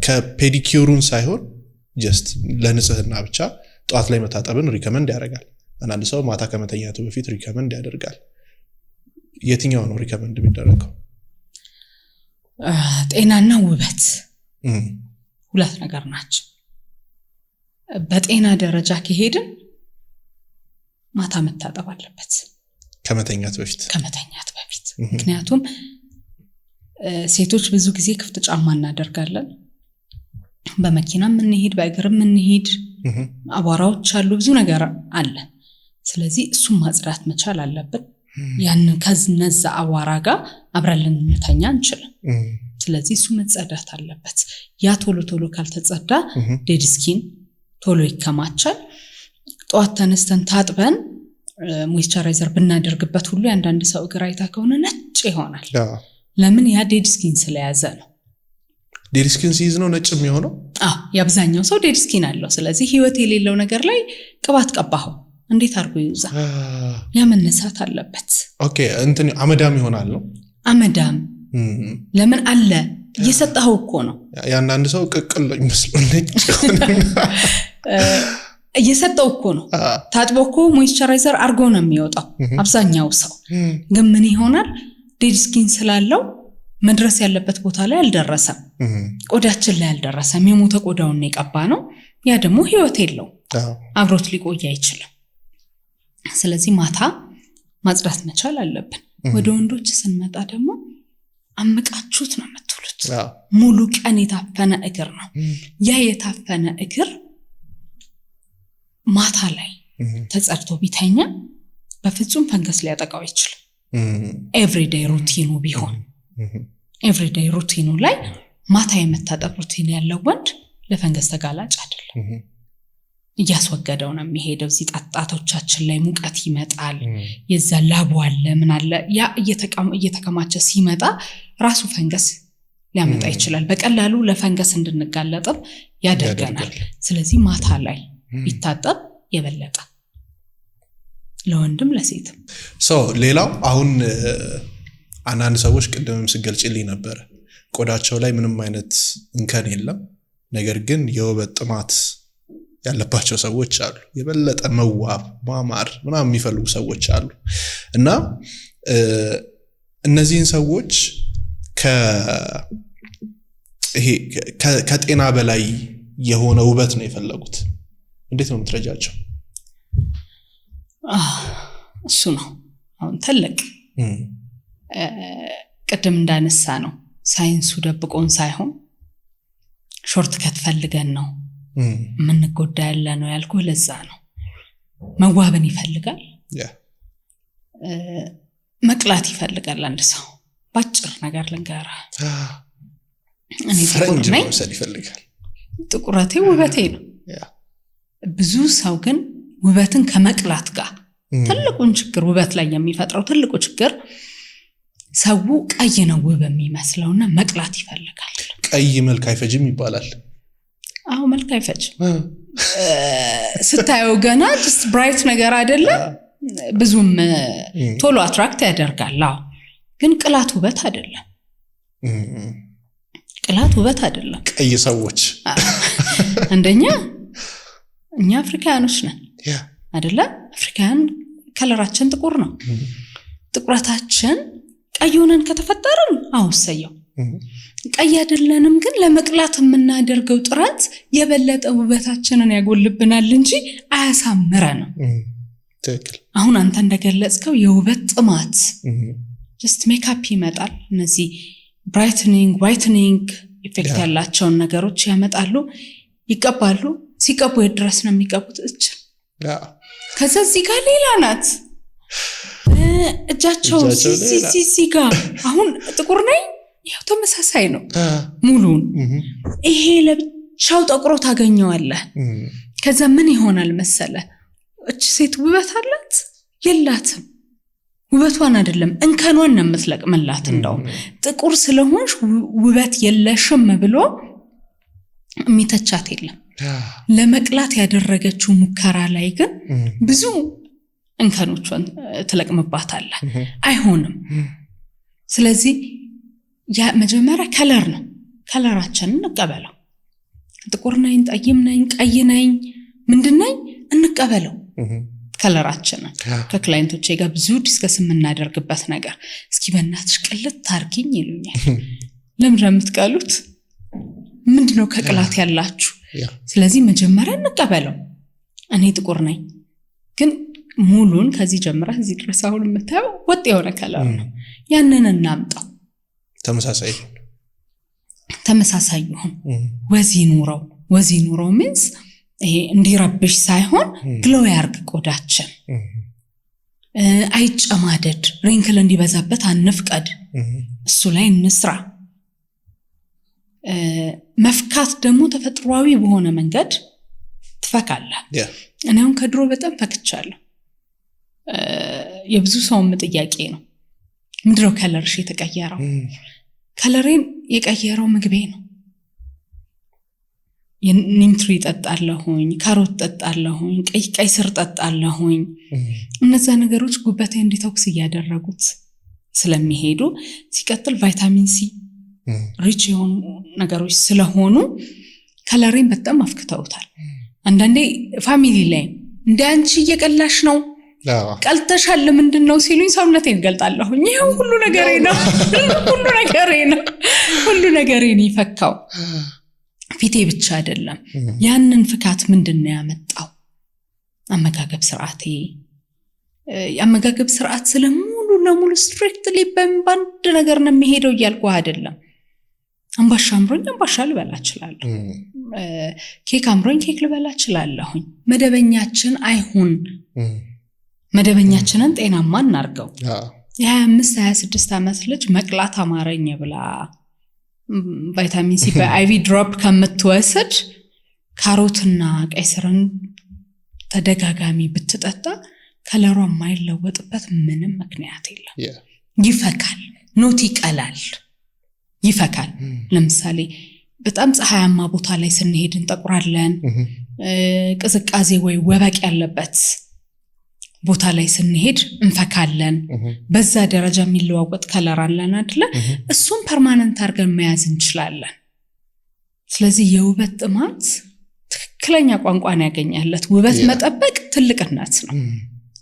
ከፔዲኪዩሩን ሳይሆን ጀስት ለንጽህና ብቻ ጧት ላይ መታጠብን ሪከመንድ ያደርጋል አንዳንድ ሰው ማታ ከመተኛቱ በፊት ሪከመንድ ያደርጋል የትኛው ነው ሪከመንድ የሚደረገው ጤናና ውበት ሁለት ነገር ናቸው በጤና ደረጃ ከሄድን ማታ መታጠብ አለበት ከመተኛት በፊት ምክንያቱም ሴቶች ብዙ ጊዜ ክፍት ጫማ እናደርጋለን በመኪናም እንሄድ በእግርም እንሄድ አቧራዎች አሉ ብዙ ነገር አለ ስለዚህ እሱን ማጽዳት መቻል አለበት ያንን ከነዛ አቧራ ጋር አብረን ልንተኛ እንችላለን ስለዚህ እሱ መጸዳት አለበት ያ ቶሎ ካልተጸዳ ዴድ ስኪን ቶሎ ይከማቻል ጧት ተነስተን ታጥበን ሞይስቸራይዘር ብናደርግበት ሁሉ አንዳንድ ሰው እግር አይታ ከሆነ ነጭ ይሆናል ለምን ያ ዴድ ስኪን ስለያዘ ነው ዴድ ስኪን ሲይዝ ነው ነጭ የሚሆነው ያብዛኛው ሰው ዴድ ስኪን አለው ስለዚህ ህይወት የሌለው ነገር ላይ ቅባት ቀባው እንዴት አርጎ ይውዛ ያ መነሳት አለበት ኦኬ እንትን አመዳም ይሆናል ነው አመዳም ለምን አለ እየሰጣው እኮ ነው ያንዳንድ ሰው ቅቅል ይመስላል ነጭ እየሰጣው እኮ ነው ታጥቦ እኮ ሞይስቸራይዘር አርጎ ነው የሚወጣው አብዛኛው ሰው ግን ምን ይሆናል ዴድ ስኪን ስላለው መድረስ ያለበት ቦታ ላይ አልደረሰም ቆዳችን ላይ አልደረሰም የሞተ ቆዳውን የቀባ ነው ያ ደግሞ ህይወት የለው አብሮት ሊቆይ አይችልም ስለዚህ ማታ ማጽዳት መቻል አለብን ወደ ወንዶች ስንመጣ ደግሞ አመቃችሁት ነው የምትሉት ሙሉ ቀን የታፈነ እግር ነው ያ የታፈነ እግር ማታ ላይ ተጸድቶ ቢተኛ በፍጹም ፈንገስ ሊያጠቃው ይችላል ኤቭሪዴይ ሩቲኑ ቢሆን ኤቭሪዴይ ሩቲኑ ላይ ማታ የመታጠብ ሩቲን ያለው ወንድ ለፈንገስ ተጋላጭ አይደለም እያስወገደው ነው የሚሄደው እዚህ ጣጣቶቻችን ላይ ሙቀት ይመጣል የዛ ላቡ አለ ምን አለ ያ እየተከማቸ ሲመጣ ራሱ ፈንገስ ሊያመጣ ይችላል በቀላሉ ለፈንገስ እንድንጋለጥም ያደርገናል ስለዚህ ማታ ላይ ይታጠብ የበለጠ ለወንድም ለሴትም ሌላው አሁን አንዳንድ ሰዎች ቅድምም ሲገልጽልኝ ነበር ቆዳቸው ላይ ምንም አይነት እንከን የለም ነገር ግን የውበት ጥማት ያለባቸው ሰዎች አሉ የበለጠ መዋብ ማማር ምናምን የሚፈልጉ ሰዎች አሉ እና እነዚህን ሰዎች ከጤና በላይ የሆነ ውበት ነው የፈለጉት እንዴት ነው የምትረጃቸው እሱ ነው አሁን ተለቅ ቅድም እንዳነሳ ነው ሳይንሱ ደብቆን ሳይሆን ሾርት ከት ፈልገን ነው ምን ጎዳ ያለ ነው ያልኩ ለዛ ነው መዋብን ይፈልጋል መቅላት ይፈልጋል አንድ ሰው ባጭር ነገር ልንገራ እኔ ፍሬንጅ መውሰድ ይፈልጋል ጥቁረቴ ውበቴ ነው ብዙ ሰው ግን ውበትን ከመቅላት ጋር ትልቁን ችግር ውበት ላይ የሚፈጥረው ትልቁ ችግር ሰው ቀይ ነው ውብ የሚመስለውና መቅላት ይፈልጋል ቀይ መልክ አይፈጅም ይባላል መልክ አይፈጅም ስታየው ገና just bright ነገር አይደለም ብዙም ቶሎ አትራክት ያደርጋል ግን ቅላት ውበት አይደለም ቅላት ውበት አይደለም ቀይ ሰዎች አንደኛ እኛ አፍሪካኖች ነን አይደለ አፍሪካን ከለራችን ጥቁር ነው ጥቁራታችን ቀይ ሆነን ከተፈጠርን አውሰየው ቀይ አይደለንም ግን ለመቅላት የምናደርገው ጥረት የበለጠ ውበታችንን ያጎልብናል እንጂ አያሳምረንም ትክክል አሁን አንተ እንደገለጽከው የውበት ጥማት just ሜካፕ ይመጣል እነዚህ ብራይትኒንግ ዋይትኒንግ ኢፌክት ያላቸውን ነገሮች ያመጣሉ ይቀባሉ ሲቀቡ ድረስ ነው የሚቀቡት ከዛ እዚህ ጋር ሌላ ናት እጃቸው ሲሲጋ አሁን ጥቁር ነኝ ያው ተመሳሳይ ነው ሙሉን ይሄ ለብቻው ጠቁሮ ታገኘዋለህ ከዛ ምን ይሆናል መሰለ እቺ ሴት ውበት አላት የላትም ውበቷን አይደለም እንከኗን ነው የምትለቅምላት። እንደው ጥቁር ስለሆንሽ ውበት የለሽም ብሎ የሚተቻት የለም። ለመቅላት ያደረገችው ሙከራ ላይ ግን ብዙ እንከኖቿን ትለቅምባታለህ። አይሆንም። ስለዚህ ያ መጀመሪያ ከለር ነው። ከለራችንን እንቀበለው። ጥቁር ነኝ፣ ጠይም ነኝ፣ ቀይ ነኝ፣ ምንድነኝ እንቀበለው ከለራችንን። ከክላይንቶቼ ጋር ብዙ ዲስከስ የምናደርግበት ነገር እስኪ በእናትሽ ቅልት ታርጊኝ ይሉኛል። ለምን የምትቀሉት? ምንድነው ከቅላት ያላችሁ? ስለዚህ መጀመሪያ እንቀበለው። እኔ ጥቁር ነኝ ግን ሙሉን ከዚህ ጀምረህ እዚህ ድረስ አሁን የምታየው ወጥ የሆነ ከለር ነው። ያንን እናምጣው። ተመሳሳይ ይሁን። ወዚ ኑረው means ይሄ እንዲረብሽ ሳይሆን ግሎ ያርግ ቆዳችን። አይጨማደድ፣ ሪንክል እንዲበዛበት አንፍቀድ። እሱ ላይ እንስራ። መፍካት ደግሞ ተፈጥሯዊ በሆነ መንገድ ትፈካለህ። እኔ አሁን ከድሮ በጣም ፈክቻለሁ። የብዙ ሰውም ጥያቄ ነው፣ ምንድነው ከለርሽ የተቀየረው? ከለሬን የቀየረው ምግቤ ነው። የኒም ትሪ ጠጣለሁኝ፣ ካሮት ጠጣለሁኝ፣ ቀይ ስር ጠጣለሁኝ። እነዛ ነገሮች ጉበቴ እንዲቶክስ እያደረጉት ስለሚሄዱ፣ ሲቀጥል ቫይታሚን ሲ ሪች የሆኑ ነገሮች ስለሆኑ ከለሬን በጣም አፍክተውታል። አንዳንዴ ፋሚሊ ላይ እንደ አንቺ እየቀላሽ ነው ቀልተሻል ምንድነው ሲሉኝ ሰውነቴን ገልጣለሁኝ። ይሄ ሁሉ ነገሬ ነው ሁሉ ነገሬ ነው ይፈካው። ፊቴ ብቻ አይደለም። ያንን ፍካት ምንድነው ያመጣው? አመጋገብ ስርዓቴ። የአመጋገብ ስርዓት ስለሙሉ ለሙሉ ስትሪክትሊ በአንድ ነገር ነው የሚሄደው እያልኩ አይደለም። አምባሻ አምሮኝ አምባሻ ልበላ እችላለሁ። ኬክ አምሮኝ ኬክ ልበላ እችላለሁኝ። መደበኛችን አይሁን። መደበኛችንን ጤናማ እናርገው። የ25 26 ዓመት ልጅ መቅላት አማረኝ ብላ ቫይታሚን ሲ በአይቪ ድሮፕ ከምትወስድ ካሮትና ቀይ ስርን ተደጋጋሚ ብትጠጣ ከለሯ የማይለወጥበት ምንም ምክንያት የለም። ይፈካል። ኖት ይቀላል፣ ይፈካል። ለምሳሌ በጣም ፀሐያማ ቦታ ላይ ስንሄድ እንጠቁራለን። ቅዝቃዜ ወይ ወበቅ ያለበት ቦታ ላይ ስንሄድ እንፈካለን። በዛ ደረጃ የሚለዋወጥ ከለር አለን አይደለ? እሱን ፐርማነንት አድርገን መያዝ እንችላለን። ስለዚህ የውበት ጥማት ትክክለኛ ቋንቋን ያገኛለት። ውበት መጠበቅ ትልቅነት ነው፣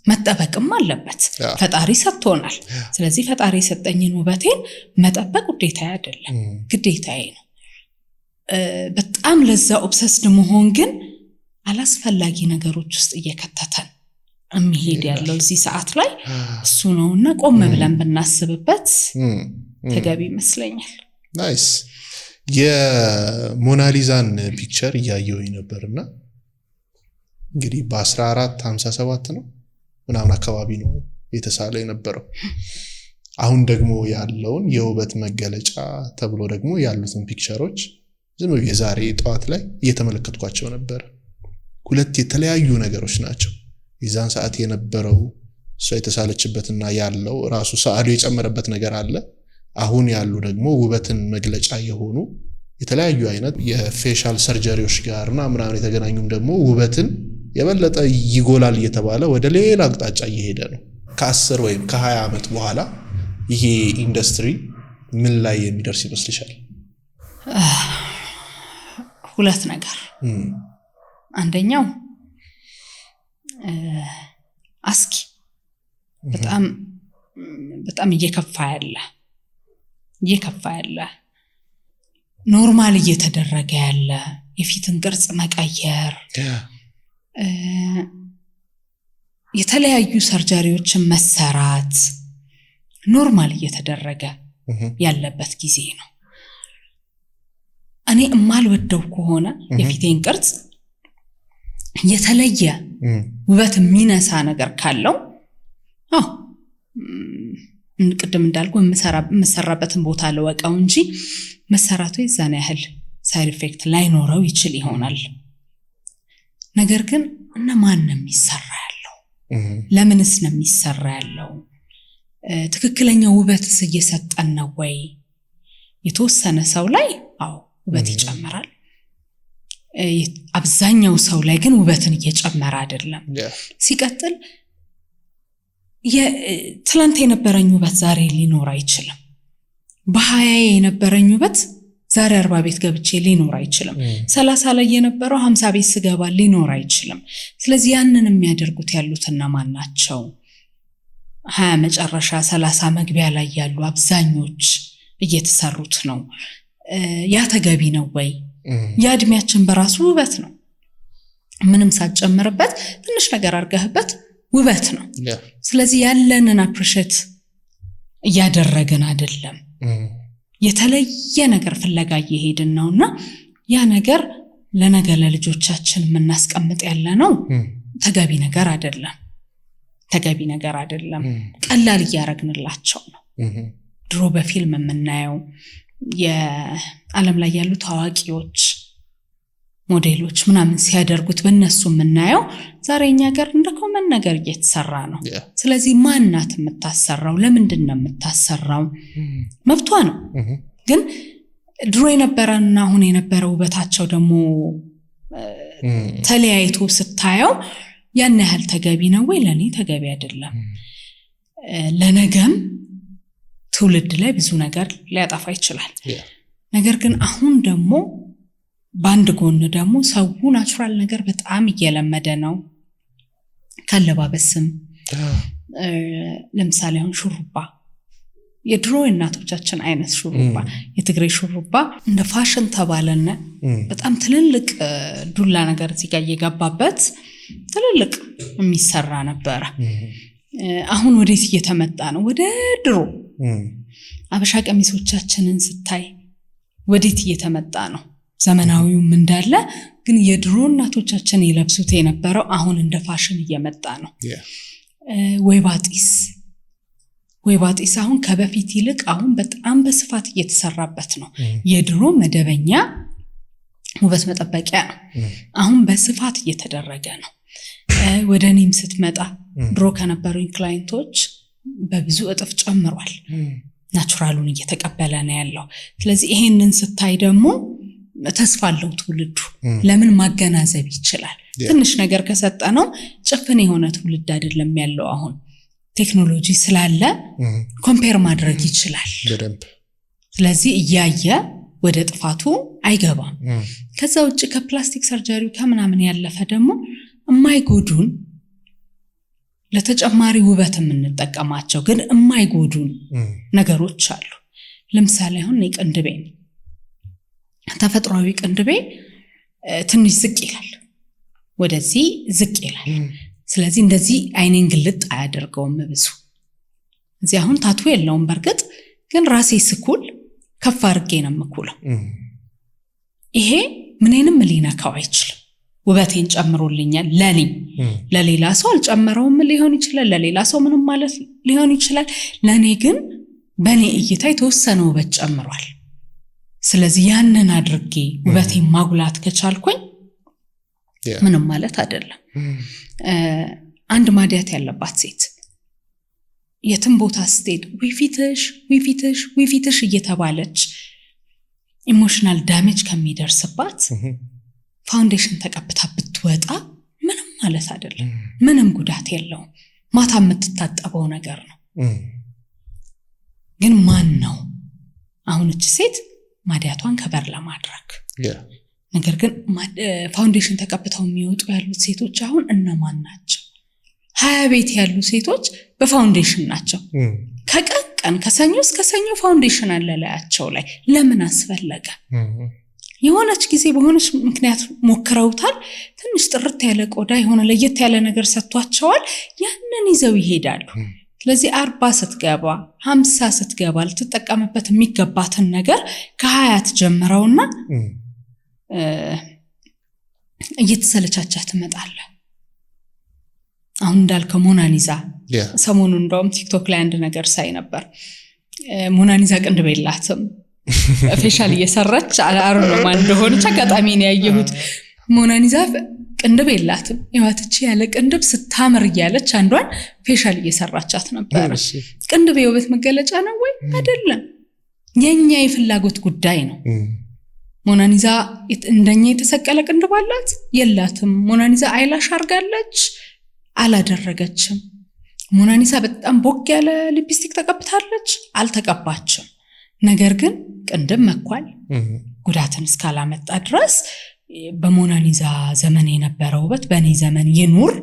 መጠበቅም አለበት። ፈጣሪ ሰጥቶናል። ስለዚህ ፈጣሪ የሰጠኝን ውበቴን መጠበቅ ውዴታዬ አይደለም፣ ግዴታዬ ነው። በጣም ለዛ ኦብሰስድ መሆን ግን አላስፈላጊ ነገሮች ውስጥ እየከተተን የሚሄድ ያለው እዚህ ሰዓት ላይ እሱ ነውና ቆም ብለን ብናስብበት ተገቢ ይመስለኛል። ናይስ። የሞናሊዛን ፒክቸር እያየሁኝ ነበርና እንግዲህ በ1457 ነው ምናምን አካባቢ ነው የተሳለው የነበረው። አሁን ደግሞ ያለውን የውበት መገለጫ ተብሎ ደግሞ ያሉትን ፒክቸሮች ዝም ብዬ ዛሬ ጠዋት ላይ እየተመለከትኳቸው ነበር። ሁለት የተለያዩ ነገሮች ናቸው። የዛን ሰዓት የነበረው እሷ የተሳለችበትና ያለው ራሱ ሰዓሉ የጨመረበት ነገር አለ። አሁን ያሉ ደግሞ ውበትን መግለጫ የሆኑ የተለያዩ አይነት የፌሻል ሰርጀሪዎች ጋር ምናምን የተገናኙም ደግሞ ውበትን የበለጠ ይጎላል እየተባለ ወደ ሌላ አቅጣጫ እየሄደ ነው። ከ10 ወይም ከ20 ዓመት በኋላ ይሄ ኢንዱስትሪ ምን ላይ የሚደርስ ይመስልሻል? ሁለት ነገር። አንደኛው አስኪ በጣም እየከፋ ያለ ኖርማል እየተደረገ ያለ የፊትን ቅርጽ መቀየር፣ የተለያዩ ሰርጀሪዎችን መሰራት ኖርማል እየተደረገ ያለበት ጊዜ ነው። እኔ እማልወደው ከሆነ የፊቴን ቅርጽ የተለየ ውበት የሚነሳ ነገር ካለው ቅድም እንዳልኩ መሰራበትን ቦታ ለወቀው እንጂ መሰራቱ የዛን ያህል ሳይድ ኢፌክት ላይኖረው ይችል ይሆናል። ነገር ግን እነማን ነው የሚሰራ ያለው? ለምንስ ነው የሚሰራ ያለው? ትክክለኛው ውበትስ እየሰጠን ነው ወይ? የተወሰነ ሰው ላይ አዎ ውበት ይጨምራል። አብዛኛው ሰው ላይ ግን ውበትን እየጨመረ አይደለም። ሲቀጥል ትላንት የነበረኝ ውበት ዛሬ ሊኖር አይችልም። በ20 የነበረኝ ውበት ዛሬ 40 ቤት ገብቼ ሊኖር አይችልም። 30 ላይ የነበረው 50 ቤት ስገባ ሊኖር አይችልም። ስለዚህ ያንን የሚያደርጉት ያሉትና ማን ናቸው? 20 መጨረሻ 30 መግቢያ ላይ ያሉ አብዛኞች እየተሰሩት ነው። ያ ተገቢ ነው ወይ? ያ እድሜያችን በራሱ ውበት ነው። ምንም ሳትጨምርበት ትንሽ ነገር አርገህበት ውበት ነው። ስለዚህ ያለንን አፕሪሼት እያደረግን አይደለም። የተለየ ነገር ፍለጋ እየሄድን ነውና ያ ነገር ለነገ ለልጆቻችን የምናስቀምጥ ያለ ነው ተገቢ ነገር አይደለም። ቀላል እያረግንላቸው ነው። ድሮ በፊልም የምናየው የዓለም ላይ ያሉ ታዋቂዎች ሞዴሎች ምናምን ሲያደርጉት በእነሱ የምናየው ዛሬኛ ሀገር እንደ ኮመን ነገር እየተሰራ ነው። ስለዚህ ማናት የምታሰራው? ለምንድን ነው የምታሰራው? መብቷ ነው። ግን ድሮ የነበረና አሁን የነበረው ውበታቸው ደግሞ ተለያይቶ ስታየው ያን ያህል ተገቢ ነው ወይ? ለኔ ተገቢ አይደለም። ለነገም ትውልድ ላይ ብዙ ነገር ሊያጠፋ ይችላል። ነገር ግን አሁን ደግሞ ባንድ ጎን ደግሞ ሰው ናቹራል ነገር በጣም እየለመደ ነው። ካለባበስም ለምሳሌ አሁን ሹሩባ፣ የድሮ እናቶቻችን አይነት ሹሩባ፣ የትግሬ ሹሩባ እንደ ፋሽን ተባለና በጣም ትልልቅ ዱላ ነገር እዚህ ጋር እየገባበት ትልልቅ የሚሰራ ነበረ። አሁን ወዴት እየተመጣ ነው? ወደ ድሮ አበሻ ቀሚሶቻችንን ስታይ ወዴት እየተመጣ ነው? ዘመናዊውም እንዳለ ግን የድሮ እናቶቻችን ይለብሱት የነበረው አሁን እንደ ፋሽን እየመጣ ነው። ወይባጢስ አሁን ከበፊት ይልቅ አሁን በጣም በስፋት እየተሰራበት ነው። የድሮ መደበኛ ውበት መጠበቂያ ነው፣ አሁን በስፋት እየተደረገ ነው። ወደ እኔም ስትመጣ ድሮ ከነበሩኝ ክላይንቶች በብዙ እጥፍ ጨምሯል። ናቹራሉን እየተቀበለ ነው ያለው። ስለዚህ ይሄንን ስታይ ደግሞ ተስፋ አለው ትውልዱ። ለምን ማገናዘብ ይችላል። ትንሽ ነገር ከሰጠነው ጭፍን የሆነ ትውልድ አይደለም ያለው። አሁን ቴክኖሎጂ ስላለ ኮምፔር ማድረግ ይችላል በደንብ። ስለዚህ እያየ ወደ ጥፋቱ አይገባም። ከዛ ውጭ ከፕላስቲክ ሰርጀሪ ከምናምን ያለፈ ደግሞ የማይጎዱን ለተጨማሪ ውበት የምንጠቀማቸው ግን የማይጎዱን ነገሮች አሉ። ለምሳሌ አሁን ቅንድቤ፣ ተፈጥሯዊ ቅንድቤ ትንሽ ዝቅ ይላል፣ ወደዚህ ዝቅ ይላል። ስለዚህ እንደዚህ አይኔን ግልጥ አያደርገውም ብዙ። እዚህ አሁን ታቱ የለውም በርግጥ፣ ግን ራሴ ስኩል ከፍ አድርጌ ነው የምኩለው። ይሄ ምንንም ሊነካው አይችልም። ውበቴን ጨምሮልኛል ለኔ። ለሌላ ሰው አልጨመረውም ሊሆን ይችላል፣ ለሌላ ሰው ምንም ማለት ሊሆን ይችላል። ለኔ ግን በኔ እይታ የተወሰነ ውበት ጨምሯል። ስለዚህ ያንን አድርጌ ውበቴን ማጉላት ከቻልኩኝ ምንም ማለት አይደለም። አንድ ማዲያት ያለባት ሴት የትም ቦታ ስትሄድ ዊፊትሽ እየተባለች ኢሞሽናል ዳሜጅ ከሚደርስባት ፋውንዴሽን ተቀብታ ብትወጣ ምንም ማለት አይደለም። ምንም ጉዳት የለውም። ማታ የምትታጠበው ነገር ነው። ግን ማን ነው አሁን እቺ ሴት ማዲያቷን ከበር ለማድረግ ነገር ግን ፋውንዴሽን ተቀብተው የሚወጡ ያሉት ሴቶች አሁን እነማን ናቸው? 20 ቤት ያሉ ሴቶች በፋውንዴሽን ናቸው። ከቀን ከሰኞ እስከ ሰኞ ፋውንዴሽን አለ ላያቸው ላይ። ለምን አስፈለገ? የሆነች ጊዜ በሆነች ምክንያት ሞክረውታል። ትንሽ ጥርት ያለ ቆዳ የሆነ ለየት ያለ ነገር ሰጥቷቸዋል። ያንን ይዘው ይሄዳሉ። ስለዚህ 40 ስትገባ 50 ስትገባ ልትጠቀምበት የሚገባትን ነገር ከ20 ጀምረውና እየተሰለቻቻ ትመጣለ። አሁን እንዳልከው ሞናሊዛ ሰሞኑን እንደውም ቲክቶክ ላይ አንድ ነገር ሳይ ነበር። ሞናሊዛ ቅንድብ የላትም፣ ፌሻል እየሰራች አላሩ ነው ማን እንደሆነች አጋጣሚ ነው ያየሁት። ሞናሊዛ ቅንድብ የላትም ይዋትቺ ያለ ቅንድብ ስታምር እያለች አንዷን ፌሻል እየሰራቻት ነበር ቅንድብ የውበት መገለጫ ነው ወይ አይደለም የኛ የፍላጎት ጉዳይ ነው ሞናሊዛ እንደኛ የተሰቀለ ቅንድብ አላት የላትም ሞናሊዛ አይላሽ አርጋለች አላደረገችም ሞናሊዛ በጣም ቦክ ያለ ሊፕስቲክ ተቀብታለች አልተቀባችም ነገር ግን ቅንድብ መኳል ጉዳትን እስካላመጣ ድረስ በሞናሊዛ ዘመን የነበረው ውበት በኔ ዘመን ይኑር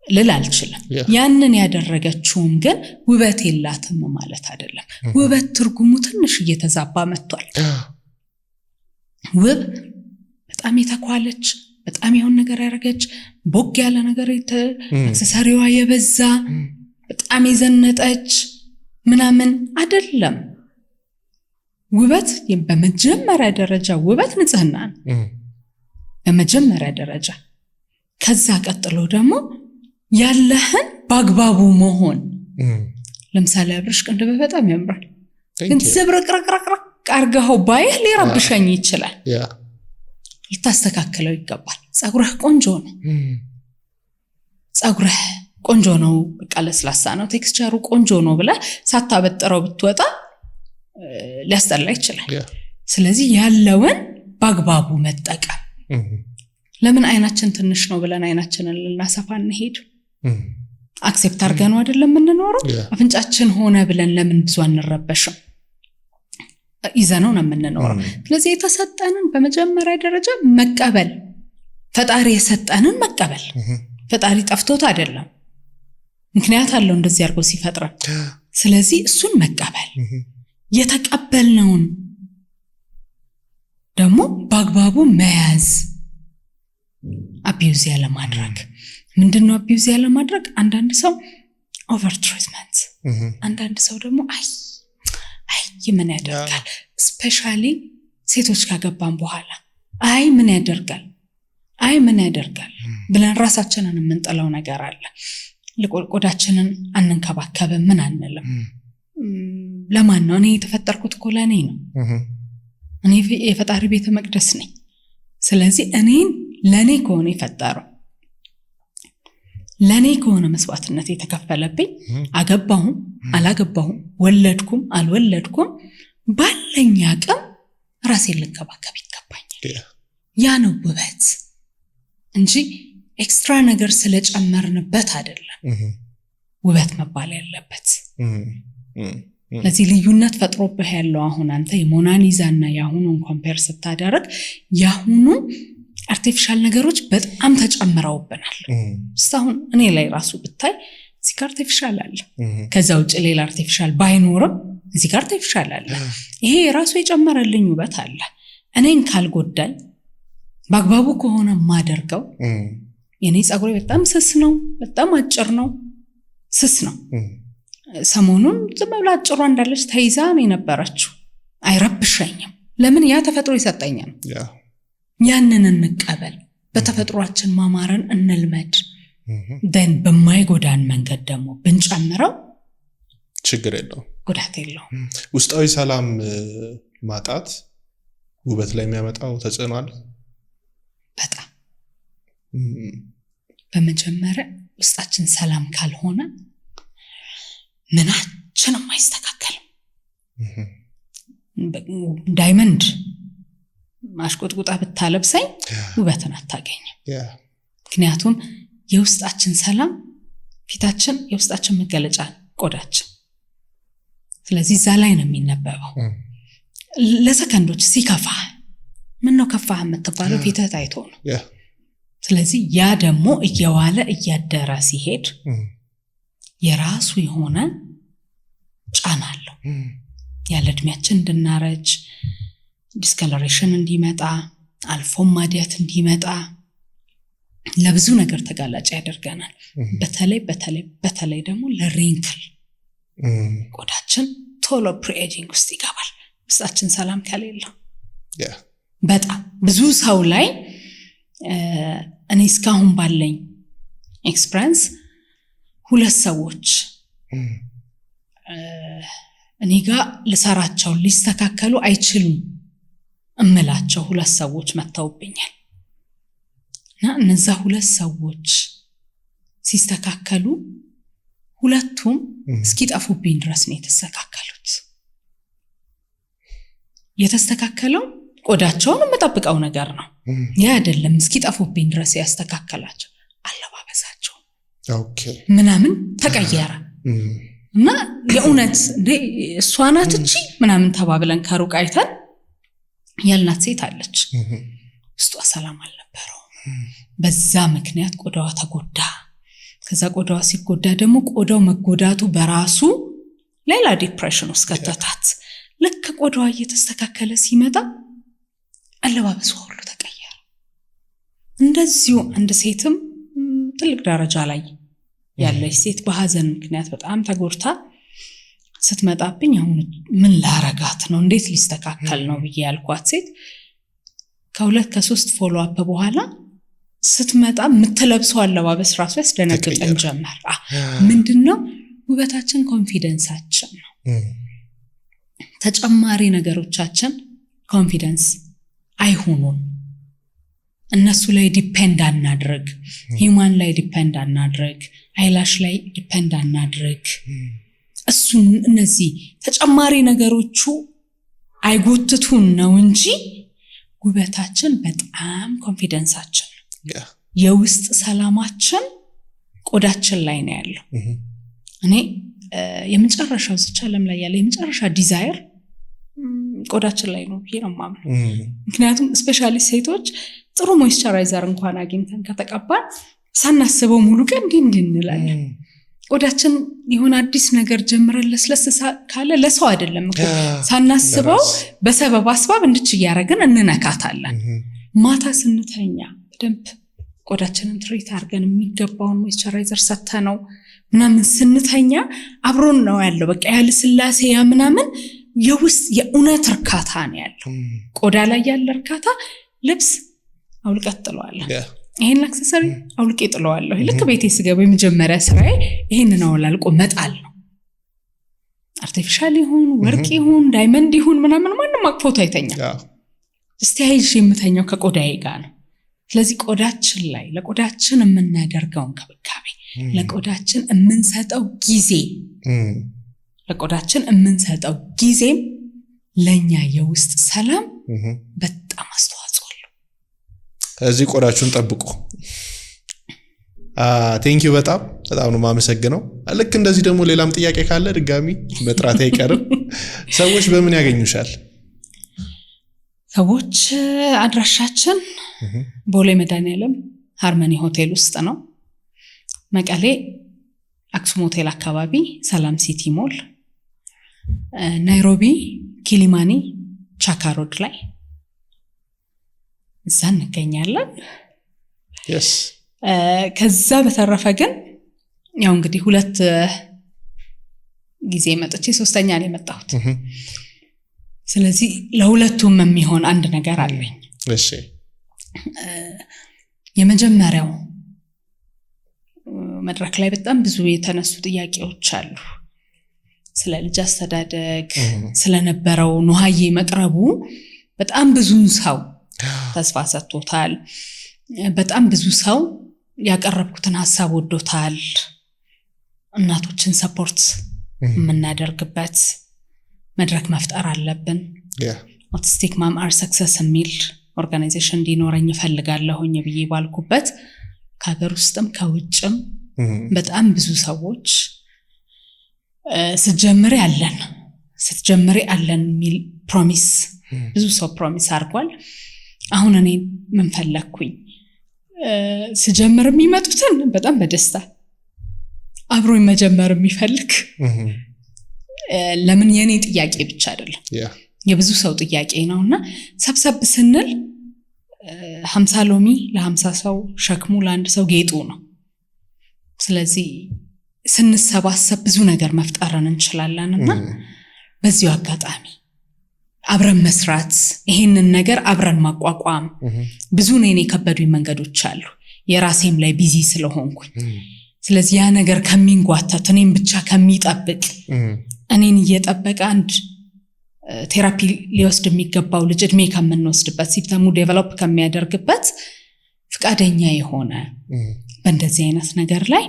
ልል አልችልም ያንን ያደረገችውም ግን ውበት የላትም ማለት አይደለም ውበት ትርጉሙ ትንሽ እየተዛባ መጥቷል ውብ በጣም የተኳለች በጣም የሆነ ነገር ያረጋች ቦግ ያለ ነገር አክሰሰሪዋ የበዛ በጣም የዘነጠች ምናምን አይደለም ውበት በመጀመሪያ ደረጃ ውበት ንጽህና ነው በመጀመሪያ ደረጃ ከዛ ቀጥሎ ደግሞ ያለህን በአግባቡ መሆን ለምሳሌ አብርሽ ቅንድብ በጣም ያምራል ግን ዝብርቅርቅርቅ አርጋው ባይህ ሊረብሸኝ ይችላል ልታስተካክለው ይገባል ጸጉርህ ቆንጆ ነው ጸጉርህ ቆንጆ ነው በቃ ለስላሳ ነው ቴክስቸሩ ቆንጆ ነው ብለ ሳታበጥረው ብትወጣ ሊያስጠላ ይችላል ስለዚህ ያለውን በአግባቡ መጠቀም ለምን አይናችን ትንሽ ነው ብለን አይናችንን ልናሰፋ እንሄድ አክሴፕት አርገነው አይደለም የምንኖረው አፍንጫችን ሆነ ብለን ለምን ብዙ አንረበሽም ይዘነው ነው የምንኖረው ስለዚህ የተሰጠንን በመጀመሪያ ደረጃ መቀበል ፈጣሪ የሰጠንን መቀበል ፈጣሪ ጠፍቶት አይደለም ምክንያት አለው እንደዚህ አርጎ ሲፈጥረን ስለዚህ እሱን መቀበል የተቀበልነውን ደግሞ በአግባቡ መያዝ አቢዩዝ ያለ ማድረግ ምንድነው አቢዩዝ ያለ ማድረግ አንዳንድ ሰው ኦቨር ትሪትመንት አንዳንድ ሰው ደግሞ አይ ምን ያደርጋል ስፔሻሊ ሴቶች ካገባን በኋላ አይ ምን ያደርጋል ብለን ራሳችንን የምንጠላው ነገር አለ ለቆዳችንን አንንከባከብም ምን አንልም ለማን ነው እኔ የተፈጠርኩት እኮ ለኔ ነው እኔ የፈጣሪ ቤተ መቅደስ ነኝ ስለዚህ እኔን ለኔ ከሆነ የፈጠረው ለኔ ከሆነ መስዋዕትነት የተከፈለብኝ አገባሁም አላገባሁም ወለድኩም አልወለድኩም ባለኝ አቅም ራሴን ልንከባከብ ይገባኛል ያ ነው ውበት እንጂ ኤክስትራ ነገር ስለጨመርንበት አይደለም ውበት መባል ያለበት ለዚህ ልዩነት ፈጥሮብህ ያለው አሁን አንተ የሞናሊዛና ያሁኑን ኮምፔር ስታደርግ ያሁኑ አርቲፊሻል ነገሮች በጣም ተጨምረውብናል እስካሁን እኔ ላይ ራሱ ብታይ እዚህ ጋር አርቲፊሻል አለ ከዛ ውጭ ሌላ አርቲፊሻል ባይኖርም እዚህ ጋር አርቲፊሻል አለ ይሄ ራሱ የጨመረልኝ ውበት አለ እኔን ካልጎዳኝ በአግባቡ ከሆነ ማደርገው የኔ ጸጉሬ በጣም ስስ ነው በጣም አጭር ነው ስስ ነው ሰሞኑን ዝም ብላ አጭሯ እንዳለች ተይዛ ነው የነበረችው አይረብሸኝም ለምን ያ ተፈጥሮ ይሰጠኛል ያንን እንቀበል በተፈጥሯችን ማማረን እንልመድ then በማይጎዳን መንገድ ደግሞ ብንጨምረው ችግር የለው ጉዳት የለው ውስጣዊ ሰላም ማጣት ውበት ላይ የሚያመጣው ተጽዕኖ አለ በጣም በመጀመሪያ ውስጣችን ሰላም ካልሆነ ምናችንም አይስተካከልም ዳይመንድ ማሽቆጥቁጣ ብታለብሰኝ ውበትን አታገኝም ምክንያቱም የውስጣችን ሰላም ፊታችን የውስጣችን መገለጫ ቆዳችን ስለዚህ እዛ ላይ ነው የሚነበበው ለሰከንዶች ሲከፋ ምን ነው ከፋህ የምትባለው ፊትህ ታይቶ ነው ስለዚህ ያ ደግሞ እየዋለ እያደረ ሲሄድ የራሱ የሆነ ጫና አለው ያለ እድሜያችን እንድናረጅ ዲስከለሬሽን እንዲመጣ አልፎም ማዲያት እንዲመጣ ለብዙ ነገር ተጋላጭ ያደርገናል በተለይ ደግሞ ለሪንክል ቆዳችን ቶሎ ፕሪኤጂንግ ውስጥ ይገባል ውስጣችን ሰላም ከሌለው በጣም ብዙ ሰው ላይ እኔ እስካሁን ባለኝ ኤክስፒሪየንስ ሁለት ሰዎች እኔ ጋር ልሰራቸው ሊስተካከሉ አይችሉም እምላቸው ሁለት ሰዎች መተውብኛል እና እነዛ ሁለት ሰዎች ሲስተካከሉ ሁለቱም እስኪጠፉብኝ ድረስ ነው የተስተካከሉት። የተስተካከለው ቆዳቸውን የምጠብቀው ነገር ነው ያ አይደለም። እስኪጠፉብኝ ድረስ ያስተካከላቸው አለባበሳቸው ምናምን ተቀየረ እና የእውነት እሷ ናት እቺ ምናምን ተባብለን ከሩቅ አይተን ያልናት ሴት አለች። ውስጧ ሰላም አልነበረው። በዛ ምክንያት ቆዳዋ ተጎዳ። ከዛ ቆዳዋ ሲጎዳ ደግሞ ቆዳው መጎዳቱ በራሱ ሌላ ዲፕሬሽን ውስጥ ከተታት። ልክ ቆዳዋ እየተስተካከለ ሲመጣ አለባበሷ ሁሉ ተቀየረ። እንደዚሁ አንድ ሴትም ትልቅ ደረጃ ላይ ያለች ሴት በሐዘን ምክንያት በጣም ተጎድታ ስትመጣብኝ አሁን ምን ላረጋት ነው እንዴት ሊስተካከል ነው ብዬ ያልኳት ሴት ከሁለት ከሶስት ፎሎ አፕ በኋላ ስትመጣ የምትለብሰው አለባበስ ራሱ ያስደነግጠን ጀመር። ምንድነው? ውበታችን ኮንፊደንሳችን ነው። ተጨማሪ ነገሮቻችን ኮንፊደንስ አይሆኑም። እነሱ ላይ ዲፔንድ አናድርግ፣ ሂማን ላይ ዲፔንድ አናድርግ፣ አይላሽ ላይ ዲፔንድ አናድርግ። እሱን እነዚህ ተጨማሪ ነገሮቹ አይጎትቱን ነው እንጂ ውበታችን በጣም ኮንፊደንሳችን ነው። የውስጥ ሰላማችን ቆዳችን ላይ ነው ያለው። እኔ የመጨረሻው ዓለም ላይ ያለ የመጨረሻ ዲዛይር ቆዳችን ላይ ነው ብዬ ነው የማምነው። ምክንያቱም ስፔሻሊ ሴቶች ጥሩ ሞይስቸራይዘር እንኳን አግኝተን ከተቀባን ሳናስበው ሙሉ ቀን እንዲህ እንላለን። ቆዳችን የሆነ አዲስ ነገር ጀምረን ለስለስ ካለ ለሰው አይደለም እኮ ሳናስበው በሰበብ አስባብ እንድች ያረጋግን እንነካታለን። ማታ ስንተኛ በደንብ ቆዳችንን ትሪት አድርገን የሚገባውን ሞይስቸራይዘር ሰተነው ምናምን ስንተኛ አብሮን ነው ያለው። በቃ ያለ ስላሴ ያ ምናምን የውስጥ የእውነት እርካታ ነው ያለው። ቆዳ ላይ ያለ እርካታ ልብስ አውልቀት ጥለዋለሁ፣ ይሄን አክሰሰሪ አውልቄ ጥለዋለሁ። ልክ ቤቴ ስገባ የመጀመሪያ ስራዬ ይሄንን አውላልቆ መጣል ነው። አርቲፊሻል ይሁን ወርቅ ይሁን ዳይመንድ ይሁን ምናምን ማንንም አቅፎት አይተኛም። እስቲ አይሽ የምተኛው ከቆዳዬ ጋር ነው። ስለዚህ ቆዳችን ላይ ለቆዳችን የምናደርገው እንክብካቤ፣ ለቆዳችን የምንሰጠው ጊዜ ለቆዳችን የምንሰጠው ጊዜም ለኛ የውስጥ ሰላም በጣም አስተዋጽኦ አለው። እዚህ ቆዳችሁን ጠብቁ። ቴንኪው በጣም ነው ማመሰግነው። ልክ እንደዚህ ደግሞ ሌላም ጥያቄ ካለ ድጋሚ መጥራት አይቀርም። ሰዎች በምን ያገኙሻል? ሰዎች አድራሻችን ቦሌ መድኃኒዓለም ሃርመኒ ሆቴል ውስጥ ነው። መቀሌ አክሱም ሆቴል አካባቢ ሰላም ሲቲ ሞል፣ ናይሮቢ ኪሊማኒ ቻካ ሮድ ላይ እዛ እንገኛለን። ከዛ በተረፈ ግን ያው እንግዲህ 2 ጊዜ መጥቼ 3ኛ ነው የመጣሁት። ስለዚህ ለሁለቱም የሚሆን አንድ ነገር አለኝ። እሺ የመጀመሪያው መድረክ ላይ በጣም ብዙ የተነሱ ጥያቄዎች አሉ። ስለ ልጅ አስተዳደግ ስለነበረው ኑሃዬ መቅረቡ በጣም ብዙ ሰው ተስፋ ሰጥቶታል። በጣም ብዙ ሰው ያቀረብኩትን ሐሳብ ወዶታል። እናቶችን ሰፖርት የምናደርግበት መድረክ መፍጠር አለብን። ኦቲስቲክ ማም አር ሰክሰስ የሚል ኦርጋናይዜሽን እንዲኖረኝ እፈልጋለሁኝ ብዬ ባልኩበት ከሀገር ውስጥም ከውጭም በጣም ብዙ ሰዎች ስትጀምሪ አለን የሚል ፕሮሚስ ብዙ ሰው ፕሮሚስ አድርጓል። አሁን እኔ ምን ፈለኩኝ ስጀምር የሚመጡትን በጣም በደስታ አብሮኝ መጀመር የሚፈልግ ለምን የኔ ጥያቄ ብቻ አይደለም የብዙ ሰው ጥያቄ ነውና ሰብሰብ ስንል 50 ሎሚ ለ50 ሰው ሸክሙ ለአንድ ሰው ጌጡ ነው። ስለዚህ ስንሰባሰብ ብዙ ነገር መፍጠርን እንችላለንና በዚሁ አጋጣሚ አብረን መስራት ይሄንን ነገር አብረን ማቋቋም ብዙ ነኝ የከበዱኝ መንገዶች አሉ የራሴም ላይ ቢዚ ስለሆንኩኝ። ስለዚህ ያ ነገር ከሚንጓተት እኔም ብቻ ከሚጠብቅ እኔን እየጠበቀ አንድ ቴራፒ ሊወስድ የሚገባው ልጅ እድሜ ከምንወስድበት ሲስተሙ ዴቨሎፕ ከሚያደርግበት ፍቃደኛ የሆነ በእንደዚህ አይነት ነገር ላይ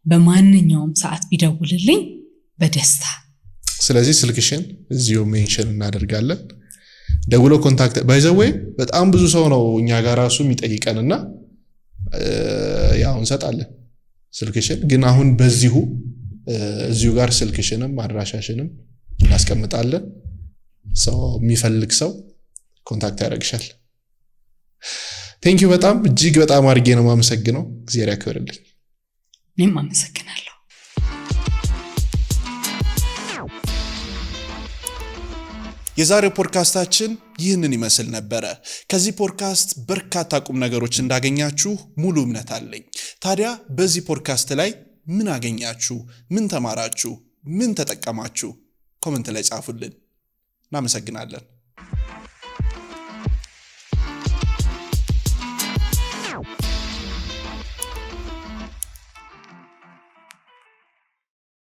በማንኛውም ሰዓት ቢደውልልኝ በደስታ። ስለዚህ ስልክሽን እዚሁ ሜንሽን እናደርጋለን። ደውሎ ኮንታክት ባይ ዘ ዌይ በጣም ብዙ ሰው ነው እኛ ጋር ራሱ የሚጠይቀንና ያው እንሰጣለን ስልክሽን። ግን አሁን እዚሁ ጋር ስልክሽንም አድራሻሽንም እናስቀምጣለን። ሰው የሚፈልግ ሰው ኮንታክት ያደርግሻል። ቴንክ ዩ በጣም እጅግ በጣም አድርጌ ነው የማመሰግነው። እግዚአብሔር ያክብርልኝ። እኔም አመሰግናለሁ። የዛሬው ፖድካስታችን ይህንን ይመስል ነበረ። ከዚህ ፖድካስት በርካታ ቁም ነገሮች እንዳገኛችሁ ሙሉ እምነት አለኝ። ታዲያ በዚህ ፖድካስት ላይ ምን አገኛችሁ? ምን ተማራችሁ? ምን ተጠቀማችሁ? ኮሜንት ላይ ጻፉልን። እናመሰግናለን።